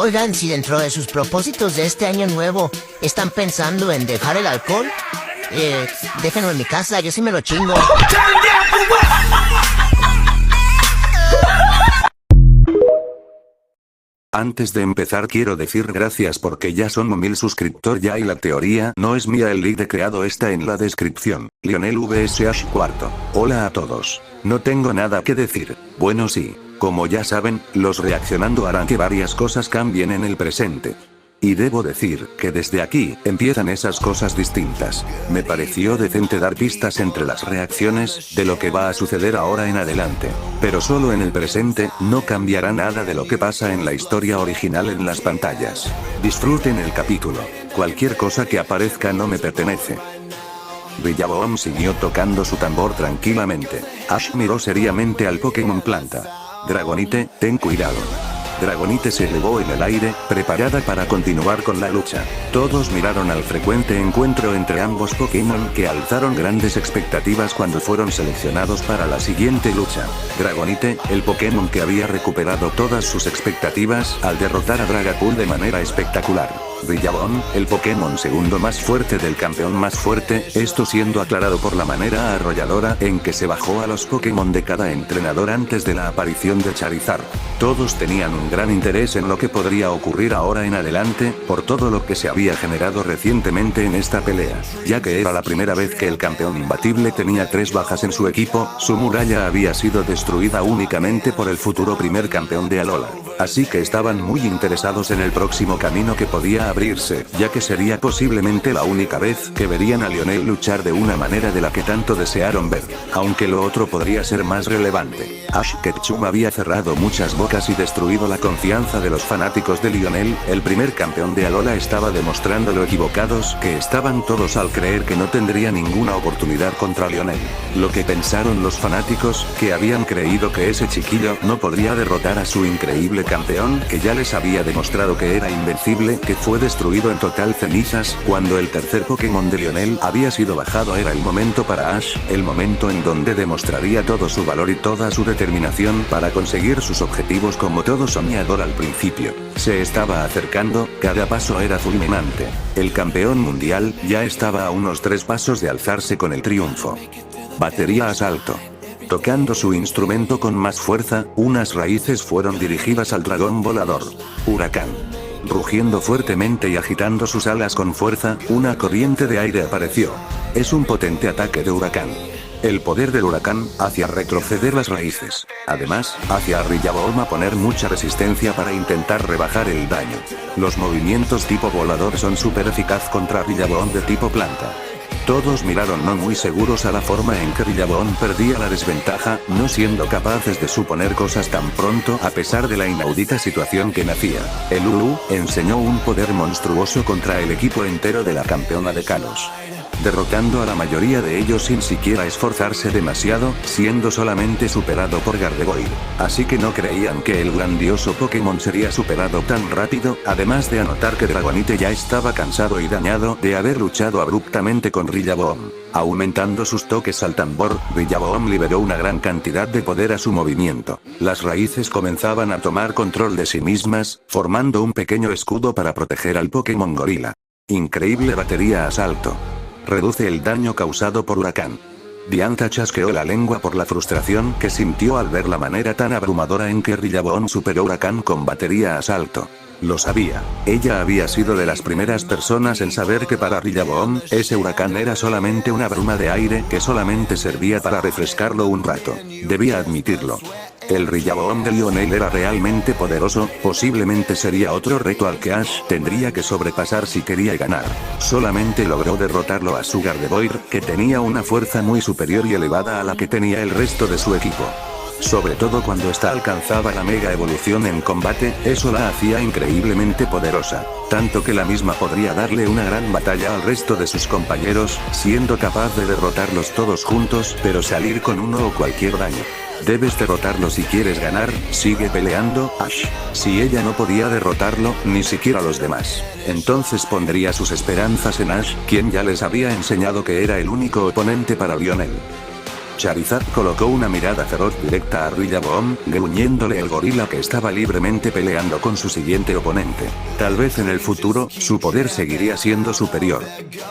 Oigan, si dentro de sus propósitos de este año nuevo están pensando en dejar el alcohol, déjenlo en mi casa, yo sí me lo chingo. Antes de empezar quiero decir gracias porque ya son 1000 suscriptores ya y la teoría no es mía, el link de creado está en la descripción. Lionel vs Ash cuarto. Hola a todos. No tengo nada que decir. Bueno, sí. Como ya saben, los reaccionando harán que varias cosas cambien en el presente. Y debo decir que desde aquí empiezan esas cosas distintas. Me pareció decente dar pistas entre las reacciones de lo que va a suceder ahora en adelante. Pero solo en el presente, no cambiará nada de lo que pasa en la historia original en las pantallas. Disfruten el capítulo. Cualquier cosa que aparezca no me pertenece. Rillaboom siguió tocando su tambor tranquilamente. Ash miró seriamente al Pokémon Planta. Dragonite, ten cuidado. Dragonite se elevó en el aire, preparada para continuar con la lucha. Todos miraron al frecuente encuentro entre ambos Pokémon que alzaron grandes expectativas cuando fueron seleccionados para la siguiente lucha. Dragonite, el Pokémon que había recuperado todas sus expectativas al derrotar a Dragapult de manera espectacular. Rillaboom, el Pokémon segundo más fuerte del campeón más fuerte, esto siendo aclarado por la manera arrolladora en que se bajó a los Pokémon de cada entrenador antes de la aparición de Charizard. Todos tenían un gran interés en lo que podría ocurrir ahora en adelante, por todo lo que se había generado recientemente en esta pelea, ya que era la primera vez que el campeón imbatible tenía 3 bajas en su equipo, su muralla había sido destruida únicamente por el futuro primer campeón de Alola. Así que estaban muy interesados en el próximo camino que podía abrirse, ya que sería posiblemente la única vez que verían a Lionel luchar de una manera de la que tanto desearon ver, aunque lo otro podría ser más relevante. Ash Ketchum había cerrado muchas bocas y destruido la confianza de los fanáticos de Lionel, el primer campeón de Alola estaba demostrando lo equivocados que estaban todos al creer que no tendría ninguna oportunidad contra Lionel. Lo que pensaron los fanáticos, que habían creído que ese chiquillo no podría derrotar a su increíble campeón que ya les había demostrado que era invencible, que fue destruido en total cenizas, cuando el tercer Pokémon de Lionel había sido bajado. Era el momento para Ash, el momento en donde demostraría todo su valor y toda su determinación para conseguir sus objetivos como todo soñador al principio. Se estaba acercando, cada paso era fulminante. El campeón mundial ya estaba a unos 3 pasos de alzarse con el triunfo. Batería asalto. Tocando su instrumento con más fuerza, unas raíces fueron dirigidas al dragón volador. Huracán. Rugiendo fuertemente y agitando sus alas con fuerza, una corriente de aire apareció. Es un potente ataque de huracán. El poder del huracán hacía retroceder las raíces. Además, hacía a Rillaboom a poner mucha resistencia para intentar rebajar el daño. Los movimientos tipo volador son súper eficaz contra Rillaboom de tipo planta. Todos miraron no muy seguros a la forma en que Rillaboom perdía la desventaja, no siendo capaces de suponer cosas tan pronto a pesar de la inaudita situación que nacía. El Ulu enseñó un poder monstruoso contra el equipo entero de la campeona de Kalos, derrotando a la mayoría de ellos sin siquiera esforzarse demasiado, siendo solamente superado por Gardevoir. Así que no creían que el grandioso Pokémon sería superado tan rápido, además de anotar que Dragonite ya estaba cansado y dañado de haber luchado abruptamente con Rillaboom. Aumentando sus toques al tambor, Rillaboom liberó una gran cantidad de poder a su movimiento. Las raíces comenzaban a tomar control de sí mismas, formando un pequeño escudo para proteger al Pokémon Gorila. Increíble batería asalto. Reduce el daño causado por huracán. Diantha chasqueó la lengua por la frustración que sintió al ver la manera tan abrumadora en que Rillaboom superó huracán con batería asalto. Lo sabía. Ella había sido de las primeras personas en saber que para Rillaboom, ese huracán era solamente una bruma de aire que solamente servía para refrescarlo un rato. Debía admitirlo. El Rillaboom de Lionel era realmente poderoso, posiblemente sería otro reto al que Ash tendría que sobrepasar si quería ganar. Solamente logró derrotarlo a su Gardevoir, que tenía una fuerza muy superior y elevada a la que tenía el resto de su equipo. Sobre todo cuando esta alcanzaba la mega evolución en combate, eso la hacía increíblemente poderosa. Tanto que la misma podría darle una gran batalla al resto de sus compañeros, siendo capaz de derrotarlos todos juntos, pero salir con uno o cualquier daño. Debes derrotarlo si quieres ganar, sigue peleando, Ash. Si ella no podía derrotarlo, ni siquiera los demás, entonces pondría sus esperanzas en Ash, quien ya les había enseñado que era el único oponente para Lionel. Charizard colocó una mirada feroz directa a Rillaboom, gruñéndole el gorila que estaba libremente peleando con su siguiente oponente. Tal vez en el futuro, su poder seguiría siendo superior.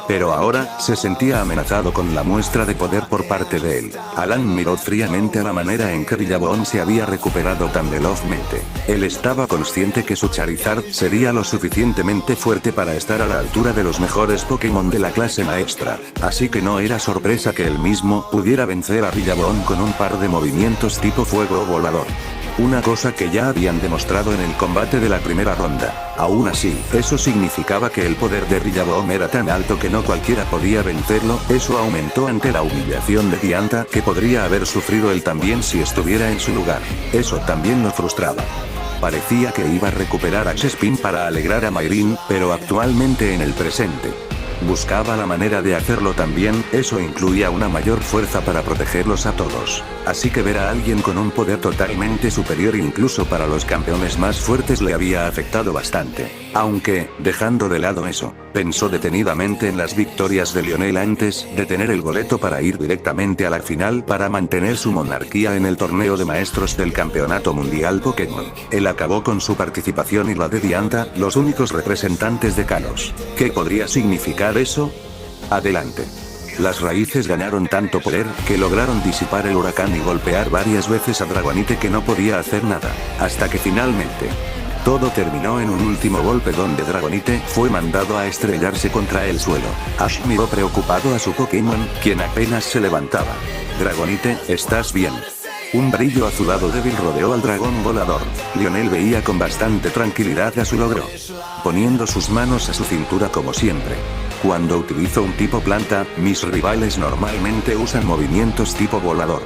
Pero ahora, se sentía amenazado con la muestra de poder por parte de él. Alan miró fríamente a la manera en que Rillaboom se había recuperado tan velozmente. Él estaba consciente que su Charizard sería lo suficientemente fuerte para estar a la altura de los mejores Pokémon de la clase maestra. Así que no era sorpresa que él mismo pudiera vencer a Rillaboom con un par de movimientos tipo fuego volador. Una cosa que ya habían demostrado en el combate de la primera ronda. Aún así, eso significaba que el poder de Rillaboom era tan alto que no cualquiera podía vencerlo. Eso aumentó ante la humillación de Dianta, que podría haber sufrido él también si estuviera en su lugar. Eso también lo frustraba. Parecía que iba a recuperar a Chespin para alegrar a Mayrin, pero actualmente en el presente buscaba la manera de hacerlo también. Eso incluía una mayor fuerza para protegerlos a todos. Así que ver a alguien con un poder totalmente superior incluso para los campeones más fuertes le había afectado bastante. Aunque, dejando de lado eso, pensó detenidamente en las victorias de Lionel antes de tener el boleto para ir directamente a la final para mantener su monarquía en el torneo de maestros del Campeonato Mundial Pokémon. Él acabó con su participación y la de Dianta, los únicos representantes de Kalos. ¿Qué podría significar eso? Adelante. Las raíces ganaron tanto poder, que lograron disipar el huracán y golpear varias veces a Dragonite que no podía hacer nada. Hasta que finalmente todo terminó en un último golpe donde Dragonite fue mandado a estrellarse contra el suelo. Ash miró preocupado a su Pokémon, quien apenas se levantaba. Dragonite, ¿estás bien? Un brillo azulado débil rodeó al dragón volador. Lionel veía con bastante tranquilidad a su logro, poniendo sus manos a su cintura como siempre. Cuando utilizo un tipo planta, mis rivales normalmente usan movimientos tipo volador.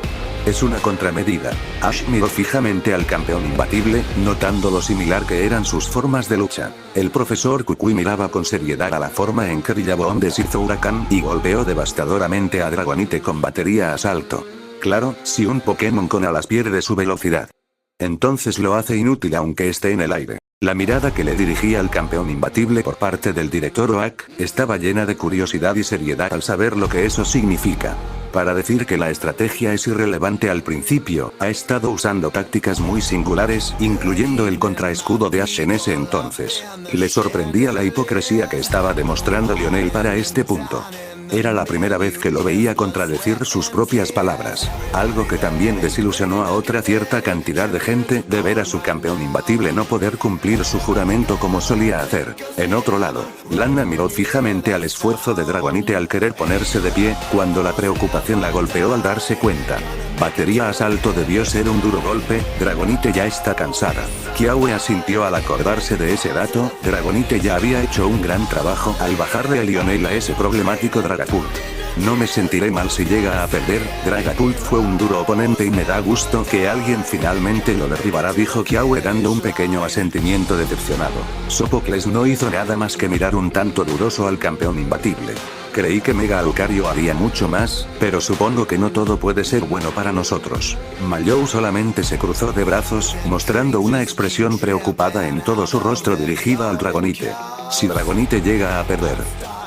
Es una contramedida. Ash miró fijamente al campeón imbatible, notando lo similar que eran sus formas de lucha. El profesor Kukui miraba con seriedad a la forma en que Rillaboom deshizo huracán y golpeó devastadoramente a Dragonite con batería a salto. Claro, si un Pokémon con alas pierde su velocidad, entonces lo hace inútil aunque esté en el aire. La mirada que le dirigía al campeón imbatible por parte del director Oak estaba llena de curiosidad y seriedad al saber lo que eso significa. Para decir que la estrategia es irrelevante al principio, ha estado usando tácticas muy singulares, incluyendo el contraescudo de Ash en ese entonces. Le sorprendía la hipocresía que estaba demostrando Lionel para este punto. Era la primera vez que lo veía contradecir sus propias palabras, algo que también desilusionó a otra cierta cantidad de gente de ver a su campeón imbatible no poder cumplir su juramento como solía hacer. En otro lado, Lana miró fijamente al esfuerzo de Dragonite al querer ponerse de pie, cuando la preocupación la golpeó al darse cuenta. Batería a salto debió ser un duro golpe, Dragonite ya está cansada. Kiawe asintió al acordarse de ese dato. Dragonite ya había hecho un gran trabajo al bajarle a Lionel a ese problemático Dragapult. No me sentiré mal si llega a perder. Dragapult fue un duro oponente y me da gusto que alguien finalmente lo derribará, dijo Kiawe dando un pequeño asentimiento decepcionado. Sopocles no hizo nada más que mirar un tanto dudoso al campeón imbatible. Creí que Mega Lucario haría mucho más, pero supongo que no todo puede ser bueno para nosotros. Mallow solamente se cruzó de brazos, mostrando una expresión preocupada en todo su rostro dirigida al Dragonite. Si Dragonite llega a perder,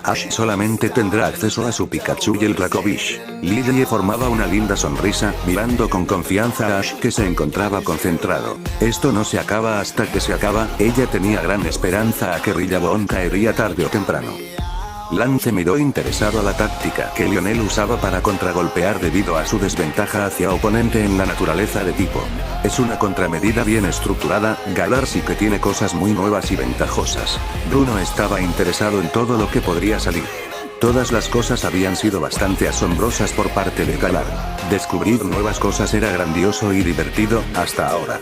Ash solamente tendrá acceso a su Pikachu y el Dracovish. Lily formaba una linda sonrisa, mirando con confianza a Ash que se encontraba concentrado. Esto no se acaba hasta que se acaba. Ella tenía gran esperanza a que Rillaboom caería tarde o temprano. Lance miró interesado a la táctica que Lionel usaba para contragolpear debido a su desventaja hacia oponente en la naturaleza de tipo. Es una contramedida bien estructurada. Galar sí que tiene cosas muy nuevas y ventajosas. Bruno estaba interesado en todo lo que podría salir. Todas las cosas habían sido bastante asombrosas por parte de Galar. Descubrir nuevas cosas era grandioso y divertido, hasta ahora.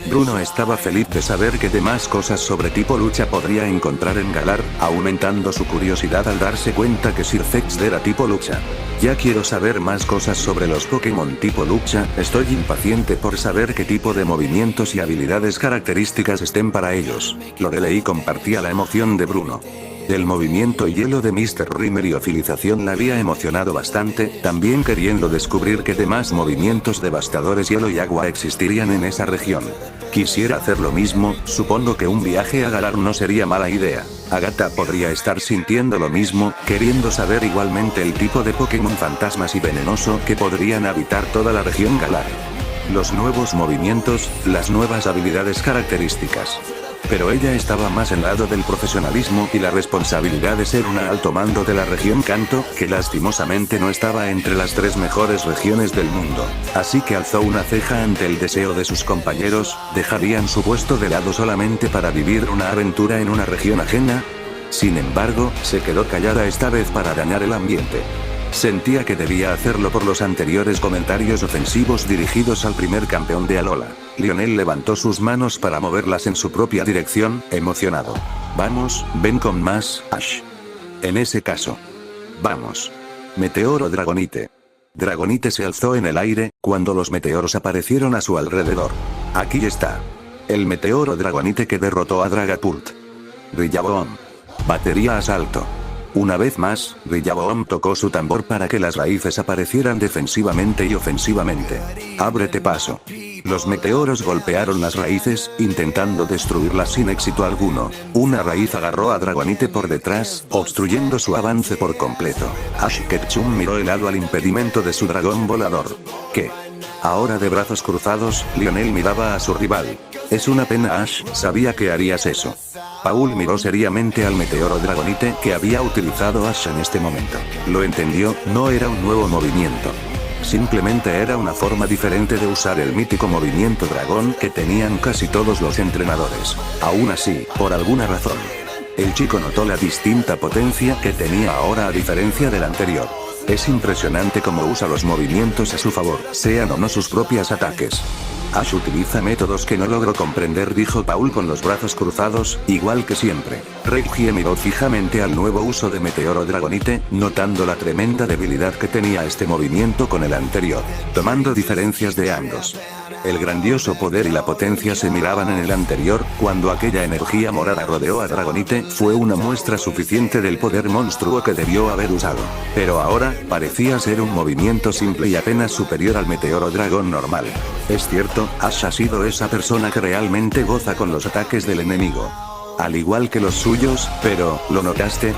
Bruno estaba feliz de saber que demás cosas sobre tipo lucha podría encontrar en Galar, aumentando su curiosidad al darse cuenta que Sirfetch'd era tipo lucha. Ya quiero saber más cosas sobre los Pokémon tipo lucha, estoy impaciente por saber qué tipo de movimientos y habilidades características estén para ellos. Lorelei compartía la emoción de Bruno. El movimiento hielo de Mr. Rimmer y ofilización la había emocionado bastante, también queriendo descubrir que demás movimientos devastadores hielo y agua existirían en esa región. Quisiera hacer lo mismo, supongo que un viaje a Galar no sería mala idea. Agatha podría estar sintiendo lo mismo, queriendo saber igualmente el tipo de Pokémon fantasmas y venenoso que podrían habitar toda la región Galar. Los nuevos movimientos, las nuevas habilidades características. Pero ella estaba más en lado del profesionalismo y la responsabilidad de ser una alto mando de la región Kanto, que lastimosamente no estaba entre las 3 mejores regiones del mundo. Así que alzó una ceja ante el deseo de sus compañeros, ¿dejarían su puesto de lado solamente para vivir una aventura en una región ajena? Sin embargo, se quedó callada esta vez para dañar el ambiente. Sentía que debía hacerlo por los anteriores comentarios ofensivos dirigidos al primer campeón de Alola. Lionel levantó sus manos para moverlas en su propia dirección, emocionado. Vamos, ven con más, Ash. En ese caso. Vamos. Meteoro Dragonite. Dragonite se alzó en el aire, cuando los meteoros aparecieron a su alrededor. Aquí está. El meteoro Dragonite que derrotó a Dragapult. Rillaboom. Batería asalto. Una vez más, Rillaboom tocó su tambor para que las raíces aparecieran defensivamente y ofensivamente. Ábrete paso. Los meteoros golpearon las raíces, intentando destruirlas sin éxito alguno. Una raíz agarró a Dragonite por detrás, obstruyendo su avance por completo. Ash Ketchum miró helado al impedimento de su dragón volador. ¿Qué? Ahora de brazos cruzados, Lionel miraba a su rival. Es una pena, Ash, sabía que harías eso. Paul miró seriamente al meteoro Dragonite que había utilizado Ash en este momento. Lo entendió, no era un nuevo movimiento. Simplemente era una forma diferente de usar el mítico movimiento dragón que tenían casi todos los entrenadores. Aún así, por alguna razón, el chico notó la distinta potencia que tenía ahora a diferencia del anterior. Es impresionante cómo usa los movimientos a su favor, sean o no sus propios ataques. Ash utiliza métodos que no logro comprender, dijo Paul con los brazos cruzados, igual que siempre. Reggie miró fijamente al nuevo uso de Meteoro Dragonite, notando la tremenda debilidad que tenía este movimiento con el anterior, tomando diferencias de ambos. El grandioso poder y la potencia se miraban en el anterior, cuando aquella energía morada rodeó a Dragonite, fue una muestra suficiente del poder monstruo que debió haber usado. Pero ahora, parecía ser un movimiento simple y apenas superior al Meteoro Dragón normal. Es cierto, Ash ha sido esa persona que realmente goza con los ataques del enemigo. Al igual que los suyos, pero, ¿lo notaste?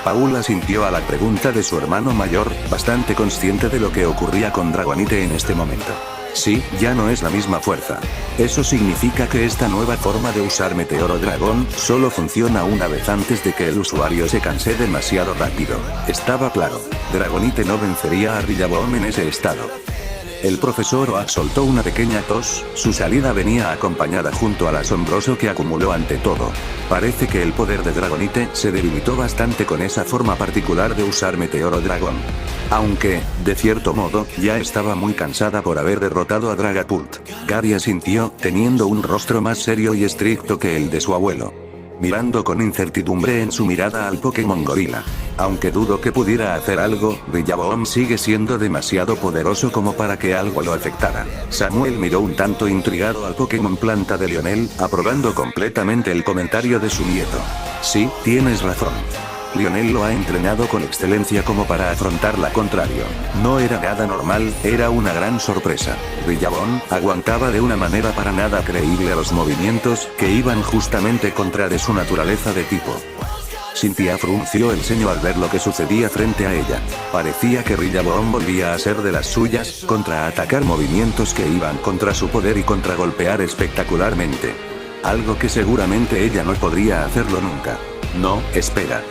Paul asintió a la pregunta de su hermano mayor, bastante consciente de lo que ocurría con Dragonite en este momento. Sí, ya no es la misma fuerza. Eso significa que esta nueva forma de usar Meteoro Dragón solo funciona una vez antes de que el usuario se canse demasiado rápido. Estaba claro, Dragonite no vencería a Rillaboom en ese estado. El profesor Oak soltó una pequeña tos, su salida venía acompañada junto al asombroso que acumuló ante todo. Parece que el poder de Dragonite se debilitó bastante con esa forma particular de usar Meteoro Dragón. Aunque, de cierto modo, ya estaba muy cansada por haber derrotado a Dragapult. Gary asintió, teniendo un rostro más serio y estricto que el de su abuelo. Mirando con incertidumbre en su mirada al Pokémon Gorila. Aunque dudo que pudiera hacer algo, Rillaboom sigue siendo demasiado poderoso como para que algo lo afectara. Samuel miró un tanto intrigado al Pokémon Planta de Lionel, aprobando completamente el comentario de su nieto. Sí, tienes razón. Lionel lo ha entrenado con excelencia como para afrontar la contrario. No era nada normal, era una gran sorpresa. Rillaboom aguantaba de una manera para nada creíble a los movimientos que iban justamente contra de su naturaleza de tipo. Cynthia frunció el ceño al ver lo que sucedía frente a ella. Parecía que Rillaboom volvía a ser de las suyas, contraatacar movimientos que iban contra su poder y contragolpear espectacularmente. Algo que seguramente ella no podría hacerlo nunca. No, espera.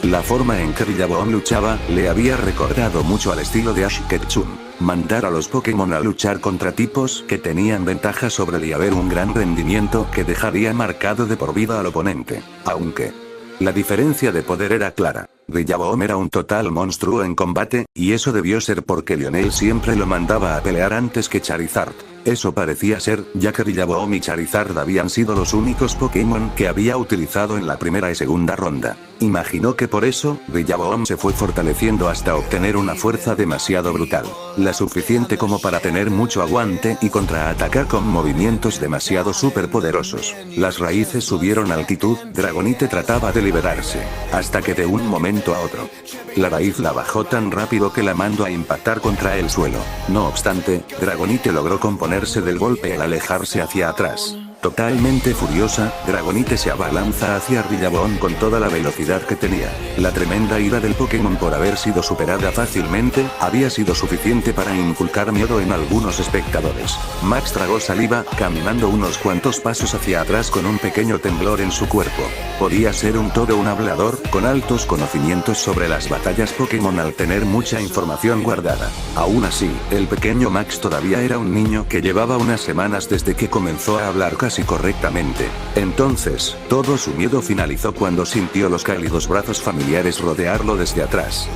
La forma en que Rillaboom luchaba, le había recordado mucho al estilo de Ash Ketchum. Mandar a los Pokémon a luchar contra tipos que tenían ventaja sobre él y haber un gran rendimiento que dejaría marcado de por vida al oponente. Aunque la diferencia de poder era clara. Rillaboom era un total monstruo en combate, y eso debió ser porque Lionel siempre lo mandaba a pelear antes que Charizard. Eso parecía ser, ya que Rillaboom y Charizard habían sido los únicos Pokémon que había utilizado en la primera y segunda ronda. Imaginó que por eso, Rillaboom se fue fortaleciendo hasta obtener una fuerza demasiado brutal. La suficiente como para tener mucho aguante y contraatacar con movimientos demasiado superpoderosos. Las raíces subieron a altitud, Dragonite trataba de liberarse. Hasta que de un momento a otro, la raíz la bajó tan rápido que la mandó a impactar contra el suelo. No obstante, Dragonite logró componerse del golpe al alejarse hacia atrás. Totalmente furiosa, Dragonite se abalanza hacia Rillaboom con toda la velocidad que tenía. La tremenda ira del Pokémon por haber sido superada fácilmente, había sido suficiente para inculcar miedo en algunos espectadores. Max tragó saliva, caminando unos cuantos pasos hacia atrás con un pequeño temblor en su cuerpo. Podía ser todo un hablador, con altos conocimientos sobre las batallas Pokémon al tener mucha información guardada. Aún así, el pequeño Max todavía era un niño que llevaba unas semanas desde que comenzó a hablar casi correctamente. Entonces, todo su miedo finalizó cuando sintió los cálidos brazos familiares rodearlo desde atrás,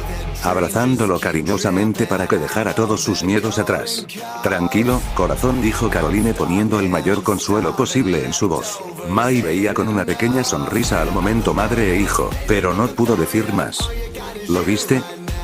abrazándolo cariñosamente para que dejara todos sus miedos atrás. Tranquilo, corazón, dijo Caroline poniendo el mayor consuelo posible en su voz. Mai veía con una pequeña sonrisa al momento madre e hijo, pero no pudo decir más. ¿Lo viste?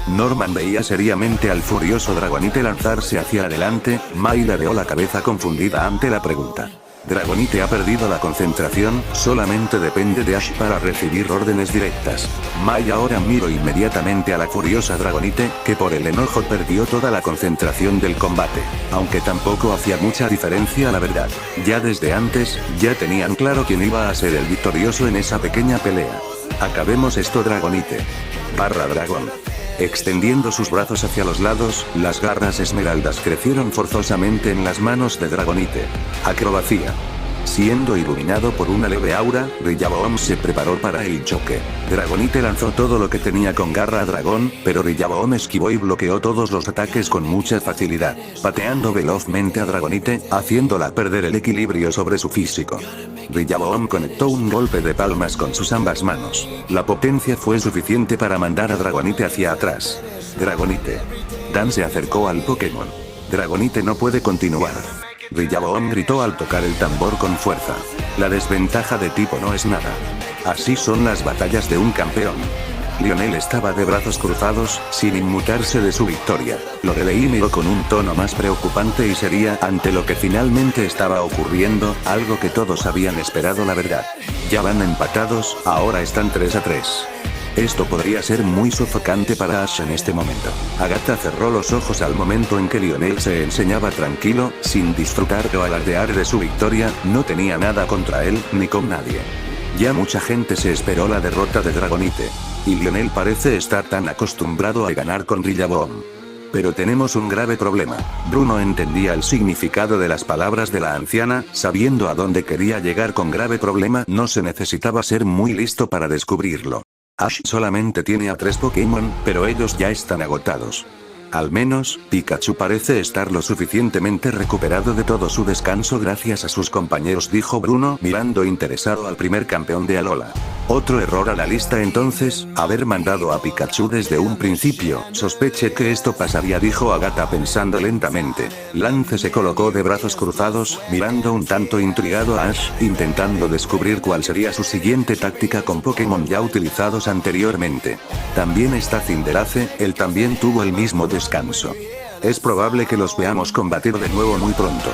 Norman veía seriamente al furioso Dragonite lanzarse hacia adelante. Mai ladeó la cabeza confundida ante la pregunta. Dragonite ha perdido la concentración, solamente depende de Ash para recibir órdenes directas. Mai ahora miró inmediatamente a la furiosa Dragonite, que por el enojo perdió toda la concentración del combate. Aunque tampoco hacía mucha diferencia la verdad. Ya desde antes, ya tenían claro quién iba a ser el victorioso en esa pequeña pelea. Acabemos esto, Dragonite. Dragón. Extendiendo sus brazos hacia los lados, las garras esmeraldas crecieron forzosamente en las manos de Dragonite. Acrobacia. Siendo iluminado por una leve aura, Rillaboom se preparó para el choque. Dragonite lanzó todo lo que tenía con garra a dragón, pero Rillaboom esquivó y bloqueó todos los ataques con mucha facilidad, pateando velozmente a Dragonite, haciéndola perder el equilibrio sobre su físico. Rillaboom conectó un golpe de palmas con sus ambas manos. La potencia fue suficiente para mandar a Dragonite hacia atrás. Dragonite. Dan se acercó al Pokémon. Dragonite no puede continuar. Rillaboom gritó al tocar el tambor con fuerza. La desventaja de tipo no es nada. Así son las batallas de un campeón. Lionel estaba de brazos cruzados, sin inmutarse de su victoria. Lorelei miró con un tono más preocupante y seria ante lo que finalmente estaba ocurriendo, algo que todos habían esperado, la verdad. Ya van empatados, ahora están 3-3. Esto podría ser muy sofocante para Ash en este momento. Agatha cerró los ojos al momento en que Lionel se enseñaba tranquilo, sin disfrutar o alardear de su victoria. No tenía nada contra él, ni con nadie. Ya mucha gente se esperó la derrota de Dragonite. Y Lionel parece estar tan acostumbrado a ganar con Rillaboom. Pero tenemos un grave problema. Bruno entendía el significado de las palabras de la anciana, sabiendo a dónde quería llegar con grave problema. No se necesitaba ser muy listo para descubrirlo. Ash solamente tiene a 3 Pokémon, pero ellos ya están agotados. Al menos, Pikachu parece estar lo suficientemente recuperado de todo su descanso gracias a sus compañeros, dijo Bruno mirando interesado al primer campeón de Alola. Otro error a la lista entonces, haber mandado a Pikachu desde un principio. Sospeché que esto pasaría, dijo Agatha pensando lentamente. Lance se colocó de brazos cruzados, mirando un tanto intrigado a Ash, intentando descubrir cuál sería su siguiente táctica con Pokémon ya utilizados anteriormente. También está Cinderace, él también tuvo el mismo descanso. Es probable que los veamos combatir de nuevo muy pronto.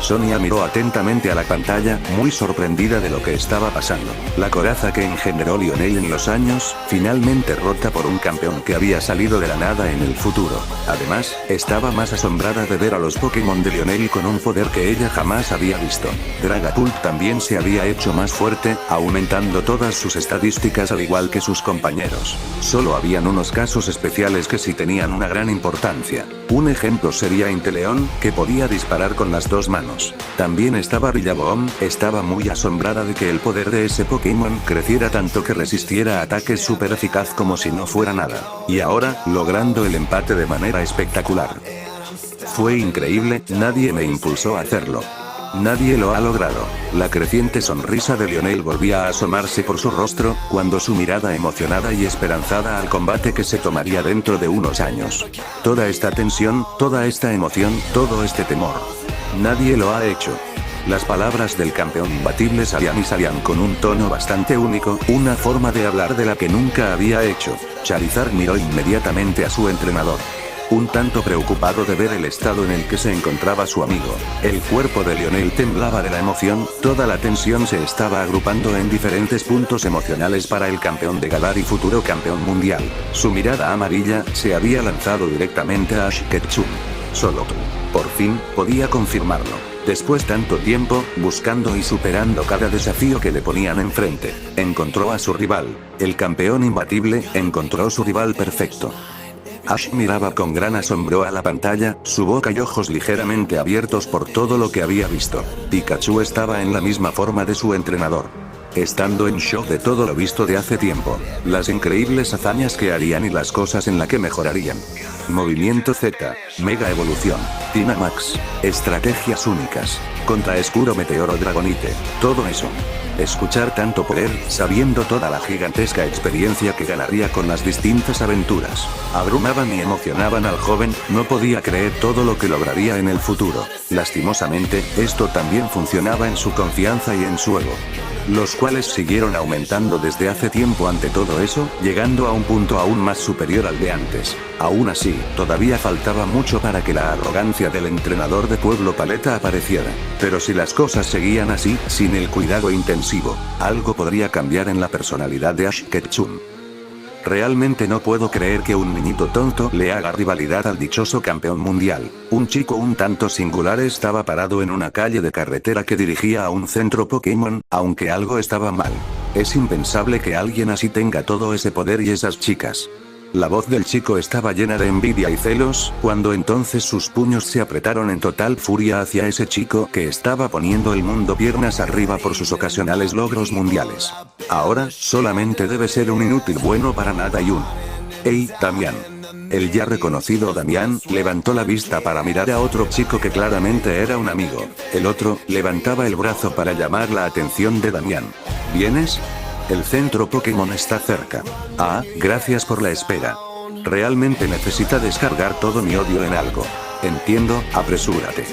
Sonia miró atentamente a la pantalla, muy sorprendida de lo que estaba pasando. La coraza que engendró Lionel en los años, finalmente rota por un campeón que había salido de la nada en el futuro. Además, estaba más asombrada de ver a los Pokémon de Lionel con un poder que ella jamás había visto. Dragapult también se había hecho más fuerte, aumentando todas sus estadísticas al igual que sus compañeros. Solo habían unos casos especiales que sí tenían una gran importancia. Un ejemplo sería Inteleon, que podía disparar con las dos manos. También estaba Rillaboom, estaba muy asombrada de que el poder de ese Pokémon creciera tanto que resistiera ataques súper eficaz como si no fuera nada. Y ahora, logrando el empate de manera espectacular. Fue increíble, nadie me impulsó a hacerlo. Nadie lo ha logrado. La creciente sonrisa de Lionel volvía a asomarse por su rostro, cuando su mirada emocionada y esperanzada al combate que se tomaría dentro de unos años. Toda esta tensión, toda esta emoción, todo este temor. Nadie lo ha hecho. Las palabras del campeón imbatible salían con un tono bastante único, una forma de hablar de la que nunca había hecho. Charizard miró inmediatamente a su entrenador. Un tanto preocupado de ver el estado en el que se encontraba su amigo. El cuerpo de Lionel temblaba de la emoción, toda la tensión se estaba agrupando en diferentes puntos emocionales para el campeón de Galar y futuro campeón mundial. Su mirada amarilla se había lanzado directamente a Ash Ketchum. Solo tú. Por fin, podía confirmarlo. Después tanto tiempo, buscando y superando cada desafío que le ponían enfrente, encontró a su rival. El campeón imbatible, encontró su rival perfecto. Ash miraba con gran asombro a la pantalla, su boca y ojos ligeramente abiertos por todo lo que había visto. Pikachu estaba en la misma forma de su entrenador. Estando en shock de todo lo visto de hace tiempo, las increíbles hazañas que harían y las cosas en las que mejorarían. Movimiento Z, Mega Evolución, Dynamax, estrategias únicas, contra Escudo Meteoro Dragonite, todo eso. Escuchar tanto poder, sabiendo toda la gigantesca experiencia que ganaría con las distintas aventuras, abrumaban y emocionaban al joven, no podía creer todo lo que lograría en el futuro. Lastimosamente, esto también funcionaba en su confianza y en su ego, los cuales siguieron aumentando desde hace tiempo ante todo eso, llegando a un punto aún más superior al de antes. Aún así, todavía faltaba mucho para que la arrogancia del entrenador de Pueblo Paleta apareciera. Pero si las cosas seguían así, sin el cuidado intensivo, algo podría cambiar en la personalidad de Ash Ketchum. Realmente no puedo creer que un niñito tonto le haga rivalidad al dichoso campeón mundial. Un chico un tanto singular estaba parado en una calle de carretera que dirigía a un centro Pokémon, aunque algo estaba mal. Es impensable que alguien así tenga todo ese poder y esas chicas. La voz del chico estaba llena de envidia y celos, cuando entonces sus puños se apretaron en total furia hacia ese chico que estaba poniendo el mundo piernas arriba por sus ocasionales logros mundiales. Ahora, solamente debe ser un inútil bueno para nada y un... ¡Ey, Damián! El ya reconocido Damián levantó la vista para mirar a otro chico que claramente era un amigo. El otro levantaba el brazo para llamar la atención de Damián. ¿Vienes? El centro Pokémon está cerca. Ah, gracias por la espera. Realmente necesita descargar todo mi odio en algo. Entiendo, apresúrate.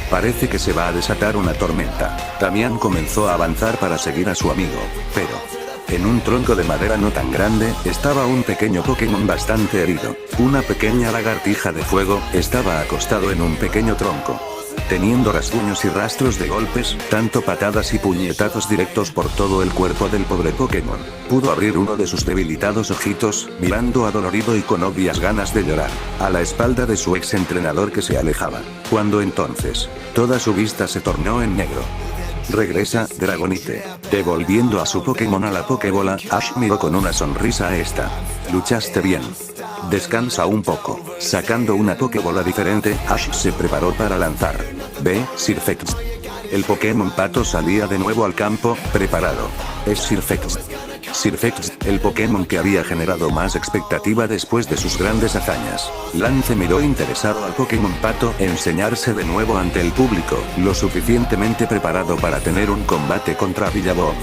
Parece que se va a desatar una tormenta. Damián comenzó a avanzar para seguir a su amigo, pero... en un tronco de madera no tan grande, estaba un pequeño Pokémon bastante herido. Una pequeña lagartija de fuego, estaba acostado en un pequeño tronco, teniendo rasguños y rastros de golpes, tanto patadas y puñetazos directos por todo el cuerpo del pobre Pokémon. Pudo abrir uno de sus debilitados ojitos, mirando adolorido y con obvias ganas de llorar, a la espalda de su ex entrenador que se alejaba. Cuando entonces, toda su vista se tornó en negro. Regresa, Dragonite. Devolviendo a su Pokémon a la Pokébola, Ash miró con una sonrisa a esta. Luchaste bien. Descansa un poco. Sacando una Pokébola diferente, Ash se preparó para lanzar. Ve, Sirfetch'd. El Pokémon Pato salía de nuevo al campo, preparado. Es Sirfetch'd. Sirfetch'd, el Pokémon que había generado más expectativa después de sus grandes hazañas. Lance miró interesado al Pokémon Pato enseñarse de nuevo ante el público, lo suficientemente preparado para tener un combate contra Billabong.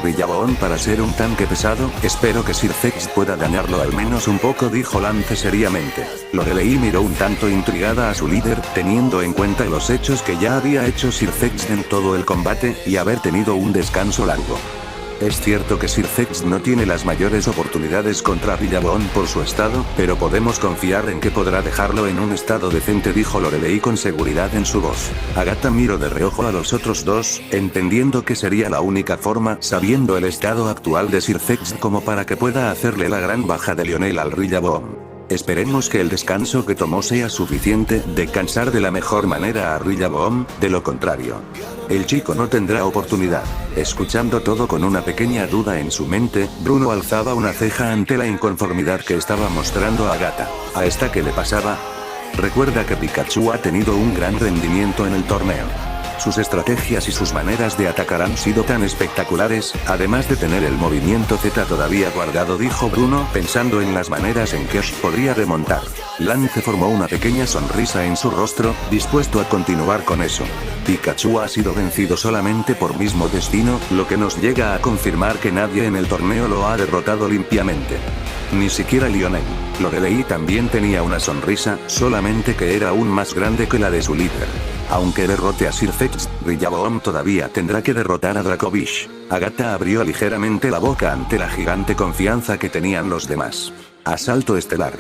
Billabong para ser un tanque pesado, espero que Sirfetch'd pueda dañarlo al menos un poco, dijo Lance seriamente. Lorelei miró un tanto intrigada a su líder, teniendo en cuenta los hechos que ya había hecho Sirfetch'd en todo el combate, y haber tenido un descanso largo. Es cierto que Sirfetch'd no tiene las mayores oportunidades contra Billabong por su estado, pero podemos confiar en que podrá dejarlo en un estado decente, dijo Lorelei con seguridad en su voz. Agatha miró de reojo a los otros dos, entendiendo que sería la única forma, sabiendo el estado actual de Sirfetch'd, como para que pueda hacerle la gran baja de Lionel al Billabong. Esperemos que el descanso que tomó sea suficiente, de cansar de la mejor manera a Billabong, de lo contrario, el chico no tendrá oportunidad. Escuchando todo con una pequeña duda en su mente, Bruno alzaba una ceja ante la inconformidad que estaba mostrando a Agatha. ¿A esta qué le pasaba? Recuerda que Pikachu ha tenido un gran rendimiento en el torneo. Sus estrategias y sus maneras de atacar han sido tan espectaculares, además de tener el movimiento Z todavía guardado, dijo Bruno, pensando en las maneras en que Ash podría remontar. Lance formó una pequeña sonrisa en su rostro, dispuesto a continuar con eso. Pikachu ha sido vencido solamente por mismo destino, lo que nos llega a confirmar que nadie en el torneo lo ha derrotado limpiamente. Ni siquiera Lionel. Lorelei también tenía una sonrisa, solamente que era aún más grande que la de su líder. Aunque derrote a Sir Fetch'd, Rillaboom todavía tendrá que derrotar a Dracovish. Agatha abrió ligeramente la boca ante la gigante confianza que tenían los demás. Asalto estelar.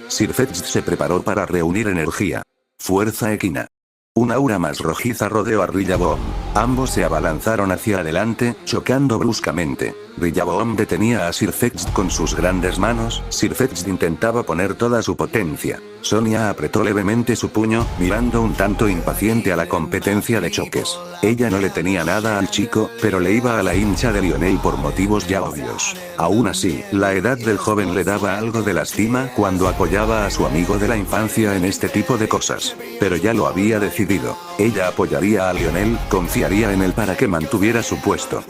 Sir Fetch'd se preparó para reunir energía. Fuerza equina. Un aura más rojiza rodeó a Rillaboom. Ambos se abalanzaron hacia adelante, chocando bruscamente. Rillaboom detenía a Sir Fetch'd con sus grandes manos. Sir Fetch'd intentaba poner toda su potencia. Sonia apretó levemente su puño, mirando un tanto impaciente a la competencia de choques. Ella no le tenía nada al chico, pero le iba a la hincha de Lionel por motivos ya obvios. Aún así, la edad del joven le daba algo de lastima cuando apoyaba a su amigo de la infancia en este tipo de cosas. Pero ya lo había decidido. Ella apoyaría a Lionel, confiaría en él para que mantuviera su puesto.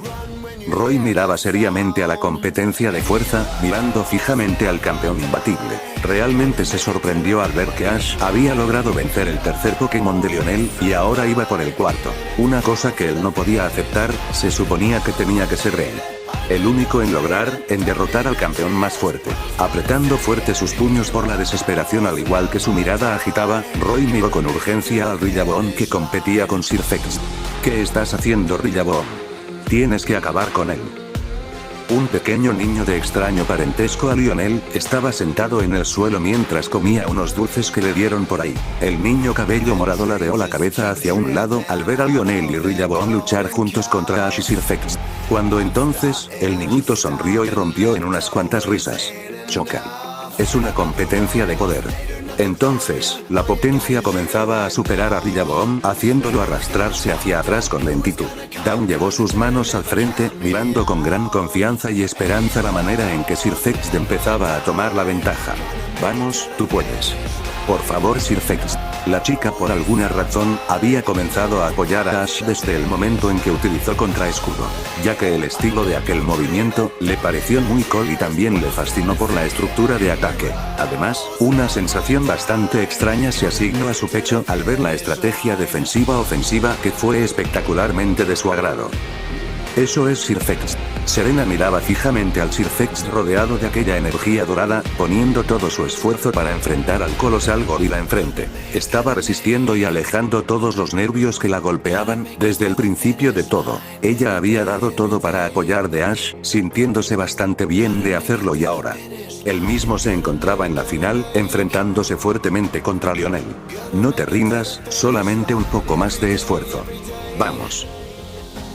Roy miraba seriamente a la competencia de fuerza, mirando fijamente al campeón imbatible. Realmente se sorprendió al ver que Ash había logrado vencer el tercer Pokémon de Lionel, y ahora iba por el cuarto. Una cosa que él no podía aceptar, se suponía que tenía que ser él. El único en derrotar al campeón más fuerte. Apretando fuerte sus puños por la desesperación al igual que su mirada agitaba, Roy miró con urgencia al Rillaboom que competía con Sir Fetch'd. ¿Qué estás haciendo, Rillaboom? Tienes que acabar con él. Un pequeño niño de extraño parentesco a Lionel, estaba sentado en el suelo mientras comía unos dulces que le dieron por ahí. El niño cabello morado ladeó la cabeza hacia un lado al ver a Lionel y Rillaboom luchar juntos contra Ash y Sir Fetch'd. Cuando entonces, el niñito sonrió y rompió en unas cuantas risas. Choca. Es una competencia de poder. Entonces, la potencia comenzaba a superar a Rillaboom, haciéndolo arrastrarse hacia atrás con lentitud. Dawn llevó sus manos al frente, mirando con gran confianza y esperanza la manera en que Sir Fetch'd empezaba a tomar la ventaja. Vamos, tú puedes. Por favor, Sir Fetch'd. La chica por alguna razón, había comenzado a apoyar a Ash desde el momento en que utilizó contraescudo, ya que el estilo de aquel movimiento, le pareció muy cool y también le fascinó por la estructura de ataque. Además, una sensación bastante extraña se asignó a su pecho al ver la estrategia defensiva-ofensiva que fue espectacularmente de su agrado. Eso es Sir Fetch'd. Serena miraba fijamente al Sir Fetch'd rodeado de aquella energía dorada, poniendo todo su esfuerzo para enfrentar al colosal gorila enfrente. Estaba resistiendo y alejando todos los nervios que la golpeaban, desde el principio de todo. Ella había dado todo para apoyar de Ash, sintiéndose bastante bien de hacerlo y ahora. Él mismo se encontraba en la final, enfrentándose fuertemente contra Lionel. No te rindas, solamente un poco más de esfuerzo. Vamos.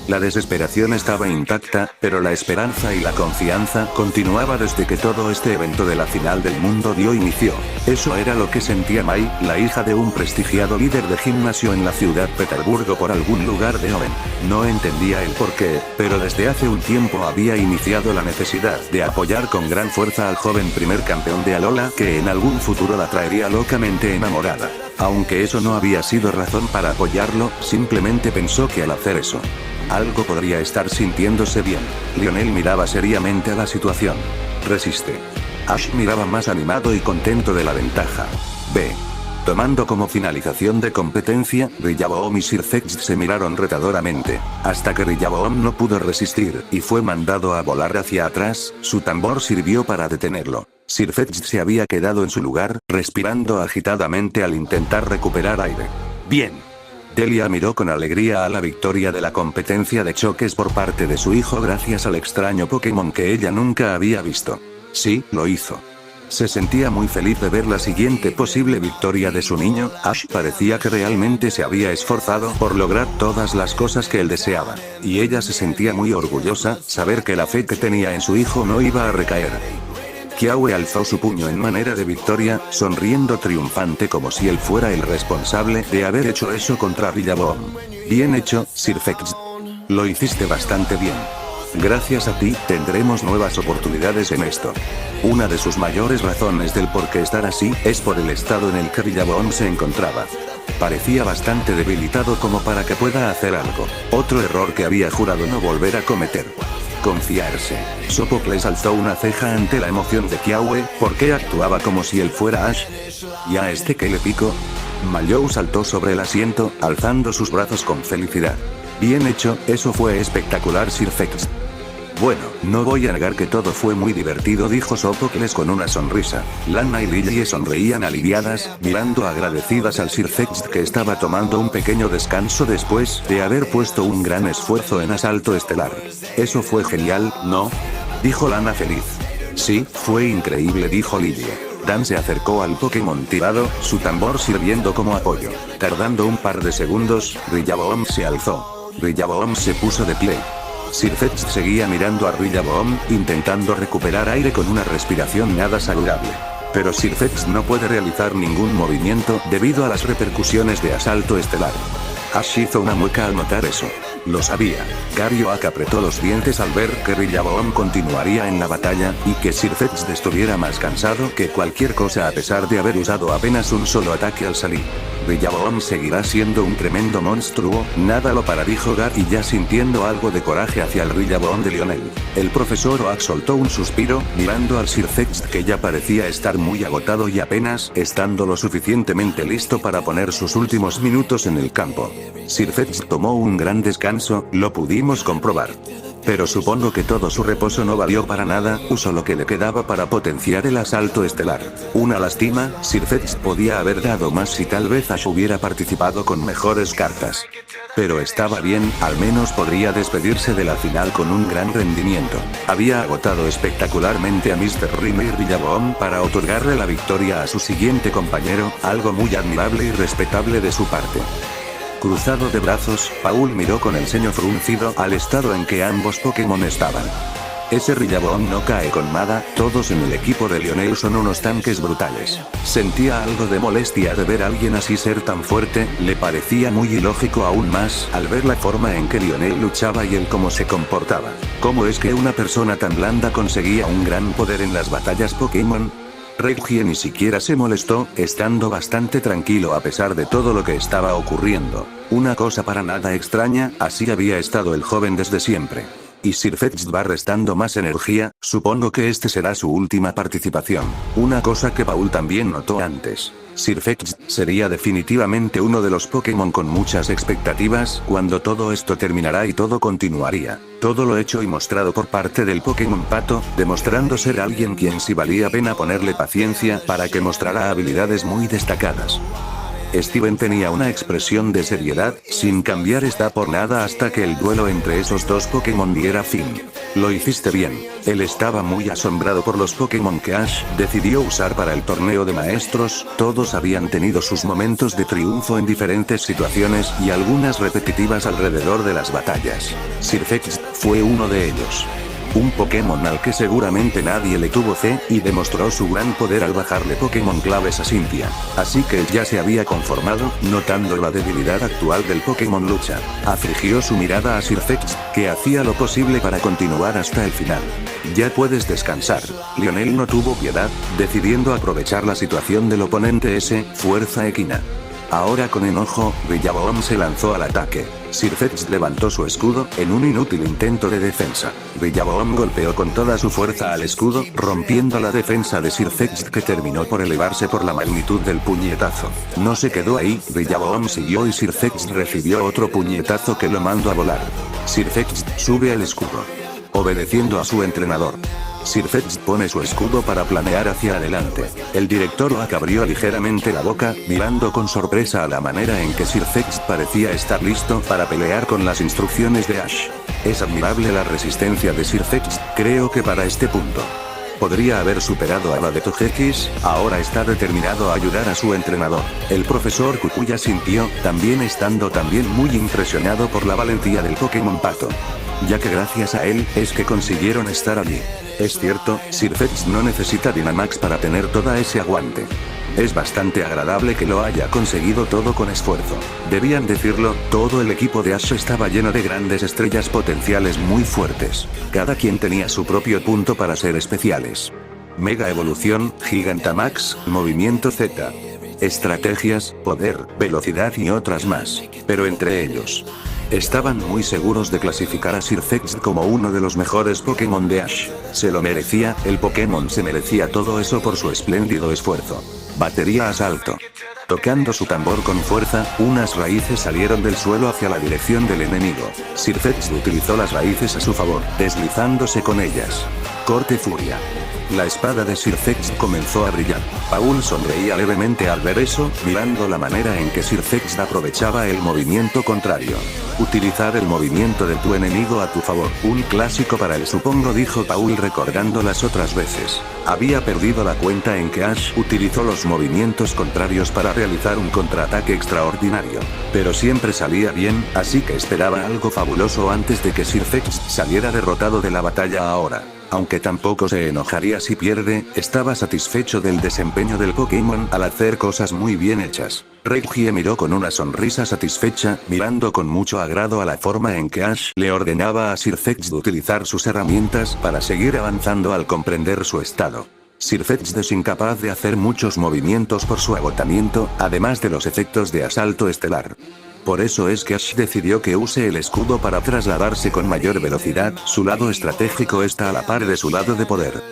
La desesperación estaba intacta, pero la esperanza y la confianza continuaba desde que todo este evento de la final del mundo dio inicio. Eso era lo que sentía Mai, la hija de un prestigiado líder de gimnasio en la ciudad Petersburgo por algún lugar de Oven. No entendía el porqué, pero desde hace un tiempo había iniciado la necesidad de apoyar con gran fuerza al joven primer campeón de Alola que en algún futuro la traería locamente enamorada. Aunque eso no había sido razón para apoyarlo, simplemente pensó que al hacer eso, algo podría estar sintiéndose bien. Lionel miraba seriamente a la situación. Resiste. Ash miraba más animado y contento de la ventaja. B. Tomando como finalización de competencia, Rillaboom y Sir Fetch'd se miraron retadoramente, hasta que Rillaboom no pudo resistir, y fue mandado a volar hacia atrás. Su tambor sirvió para detenerlo. Sir Fetch'd se había quedado en su lugar, respirando agitadamente al intentar recuperar aire. Bien. Delia miró con alegría a la victoria de la competencia de choques por parte de su hijo gracias al extraño Pokémon que ella nunca había visto. Sí, lo hizo. Se sentía muy feliz de ver la siguiente posible victoria de su niño. Ash parecía que realmente se había esforzado por lograr todas las cosas que él deseaba. Y ella se sentía muy orgullosa, saber que la fe que tenía en su hijo no iba a recaer. Kiawe alzó su puño en manera de victoria, sonriendo triunfante como si él fuera el responsable de haber hecho eso contra Rillaboom. Bien hecho, Sir Fetch'd. Lo hiciste bastante bien. Gracias a ti, tendremos nuevas oportunidades en esto. Una de sus mayores razones del por qué estar así, es por el estado en el que Rillaboom se encontraba. Parecía bastante debilitado como para que pueda hacer algo. Otro error que había jurado no volver a cometer. Confiarse. Sopocles alzó una ceja ante la emoción de Kiawe, porque actuaba como si él fuera Ash. ¿Y a este qué le pico? Mallow saltó sobre el asiento, alzando sus brazos con felicidad. Bien hecho, eso fue espectacular, Sir Fetch'd. Bueno, no voy a negar que todo fue muy divertido, dijo Sófocles con una sonrisa. Lana y Lily sonreían aliviadas, mirando agradecidas al Sir Fetchd, que estaba tomando un pequeño descanso después de haber puesto un gran esfuerzo en Asalto Estelar. Eso fue genial, ¿no? Dijo Lana feliz. Sí, fue increíble, dijo Lily. Dan se acercó al Pokémon tirado, su tambor sirviendo como apoyo. Tardando un par de segundos, Rillaboom se alzó. Rillaboom se puso de pie. Sir Fetchd seguía mirando a Rillaboom, intentando recuperar aire con una respiración nada saludable. Pero Sir Fetchd no puede realizar ningún movimiento debido a las repercusiones de Asalto Estelar. Ash hizo una mueca al notar eso. Lo sabía. Garyoak apretó los dientes al ver que Rillaboom continuaría en la batalla, y que Sir Fetchd estuviera más cansado que cualquier cosa a pesar de haber usado apenas un solo ataque al salir. Rillaboom seguirá siendo un tremendo monstruo, nada lo para, dijo Gar, y ya sintiendo algo de coraje hacia el Rillaboom de Lionel. El profesor Oak soltó un suspiro, mirando al Sir Fetchd, que ya parecía estar muy agotado y apenas estando lo suficientemente listo para poner sus últimos minutos en el campo. Sir Fetchd tomó un gran descanso, lo pudimos comprobar. Pero supongo que todo su reposo no valió para nada, usó lo que le quedaba para potenciar el asalto estelar. Una lástima, Sir Fetchd podía haber dado más si tal vez Ash hubiera participado con mejores cartas. Pero estaba bien, al menos podría despedirse de la final con un gran rendimiento. Había agotado espectacularmente a Mr. Rime y Rillaboom para otorgarle la victoria a su siguiente compañero, algo muy admirable y respetable de su parte. Cruzado de brazos, Paul miró con el ceño fruncido al estado en que ambos Pokémon estaban. Ese Rillaboom no cae con nada, todos en el equipo de Lionel son unos tanques brutales. Sentía algo de molestia de ver a alguien así ser tan fuerte, le parecía muy ilógico aún más al ver la forma en que Lionel luchaba y el cómo se comportaba. ¿Cómo es que una persona tan blanda conseguía un gran poder en las batallas Pokémon? Reggie ni siquiera se molestó, estando bastante tranquilo a pesar de todo lo que estaba ocurriendo. Una cosa para nada extraña, así había estado el joven desde siempre. Y Sir Fetchd va restando más energía, supongo que este será su última participación. Una cosa que Paul también notó antes. Sir Fetchd sería definitivamente uno de los Pokémon con muchas expectativas cuando todo esto terminará y todo continuaría. Todo lo hecho y mostrado por parte del Pokémon Pato, demostrando ser alguien quien sí valía pena ponerle paciencia para que mostrara habilidades muy destacadas. Steven tenía una expresión de seriedad, sin cambiar esta por nada hasta que el duelo entre esos dos Pokémon diera fin. Lo hiciste bien. Él estaba muy asombrado por los Pokémon que Ash decidió usar para el torneo de maestros, todos habían tenido sus momentos de triunfo en diferentes situaciones y algunas repetitivas alrededor de las batallas. Sir Fetchd fue uno de ellos. Un Pokémon al que seguramente nadie le tuvo fe, y demostró su gran poder al bajarle Pokémon claves a Cynthia. Así que él ya se había conformado, notando la debilidad actual del Pokémon lucha. Afligió su mirada a Sir Fetchd, que hacía lo posible para continuar hasta el final. Ya puedes descansar. Lionel no tuvo piedad, decidiendo aprovechar la situación del oponente fuerza equina. Ahora con enojo, Rillaboom se lanzó al ataque. Sir Fetchd levantó su escudo, en un inútil intento de defensa. Rillaboom golpeó con toda su fuerza al escudo, rompiendo la defensa de Sir Fetchd, que terminó por elevarse por la magnitud del puñetazo. No se quedó ahí, Rillaboom siguió y Sir Fetchd recibió otro puñetazo que lo mandó a volar. Sir Fetchd sube al escudo. Obedeciendo a su entrenador. Sir Fetchd pone su escudo para planear hacia adelante. El director Oak abrió ligeramente la boca, mirando con sorpresa a la manera en que Sir Fetchd parecía estar listo para pelear con las instrucciones de Ash. Es admirable la resistencia de Sir Fetchd, creo que para este punto podría haber superado a la de Togekiss, ahora está determinado a ayudar a su entrenador. El profesor Kukuya sintió, también estando también muy impresionado por la valentía del Pokémon Pato. Ya que gracias a él, es que consiguieron estar allí. Es cierto, Sir Fetchd no necesita Dynamax para tener toda ese aguante. Es bastante agradable que lo haya conseguido todo con esfuerzo. Debían decirlo, todo el equipo de Ash estaba lleno de grandes estrellas potenciales muy fuertes. Cada quien tenía su propio punto para ser especiales. Mega evolución, Gigantamax, movimiento Z. Estrategias, poder, velocidad y otras más. Pero entre ellos, estaban muy seguros de clasificar a Sir Fetchd como uno de los mejores Pokémon de Ash. Se lo merecía, el Pokémon se merecía todo eso por su espléndido esfuerzo. Batería asalto. Tocando su tambor con fuerza, unas raíces salieron del suelo hacia la dirección del enemigo. Sirfetch'd utilizó las raíces a su favor, deslizándose con ellas. Corte furia. La espada de Sirfetch'd comenzó a brillar. Paul sonreía levemente al ver eso, mirando la manera en que Sirfetch'd aprovechaba el movimiento contrario. Utilizar el movimiento de tu enemigo a tu favor. Un clásico para él, supongo, dijo Paul recordando las otras veces. Había perdido la cuenta en que Ash utilizó los movimientos contrarios para realizar un contraataque extraordinario. Pero siempre salía bien, así que esperaba algo fabuloso antes de que Sirfetch'd saliera derrotado de la batalla ahora. Aunque tampoco se enojaría si pierde, estaba satisfecho del desempeño del Pokémon al hacer cosas muy bien hechas. Reggie miró con una sonrisa satisfecha, mirando con mucho agrado a la forma en que Ash le ordenaba a Sirfetch'd utilizar sus herramientas para seguir avanzando al comprender su estado. Sirfetch'd es incapaz de hacer muchos movimientos por su agotamiento, además de los efectos de asalto estelar. Por eso es que Ash decidió que use el escudo para trasladarse con mayor velocidad, su lado estratégico está a la par de su lado de poder.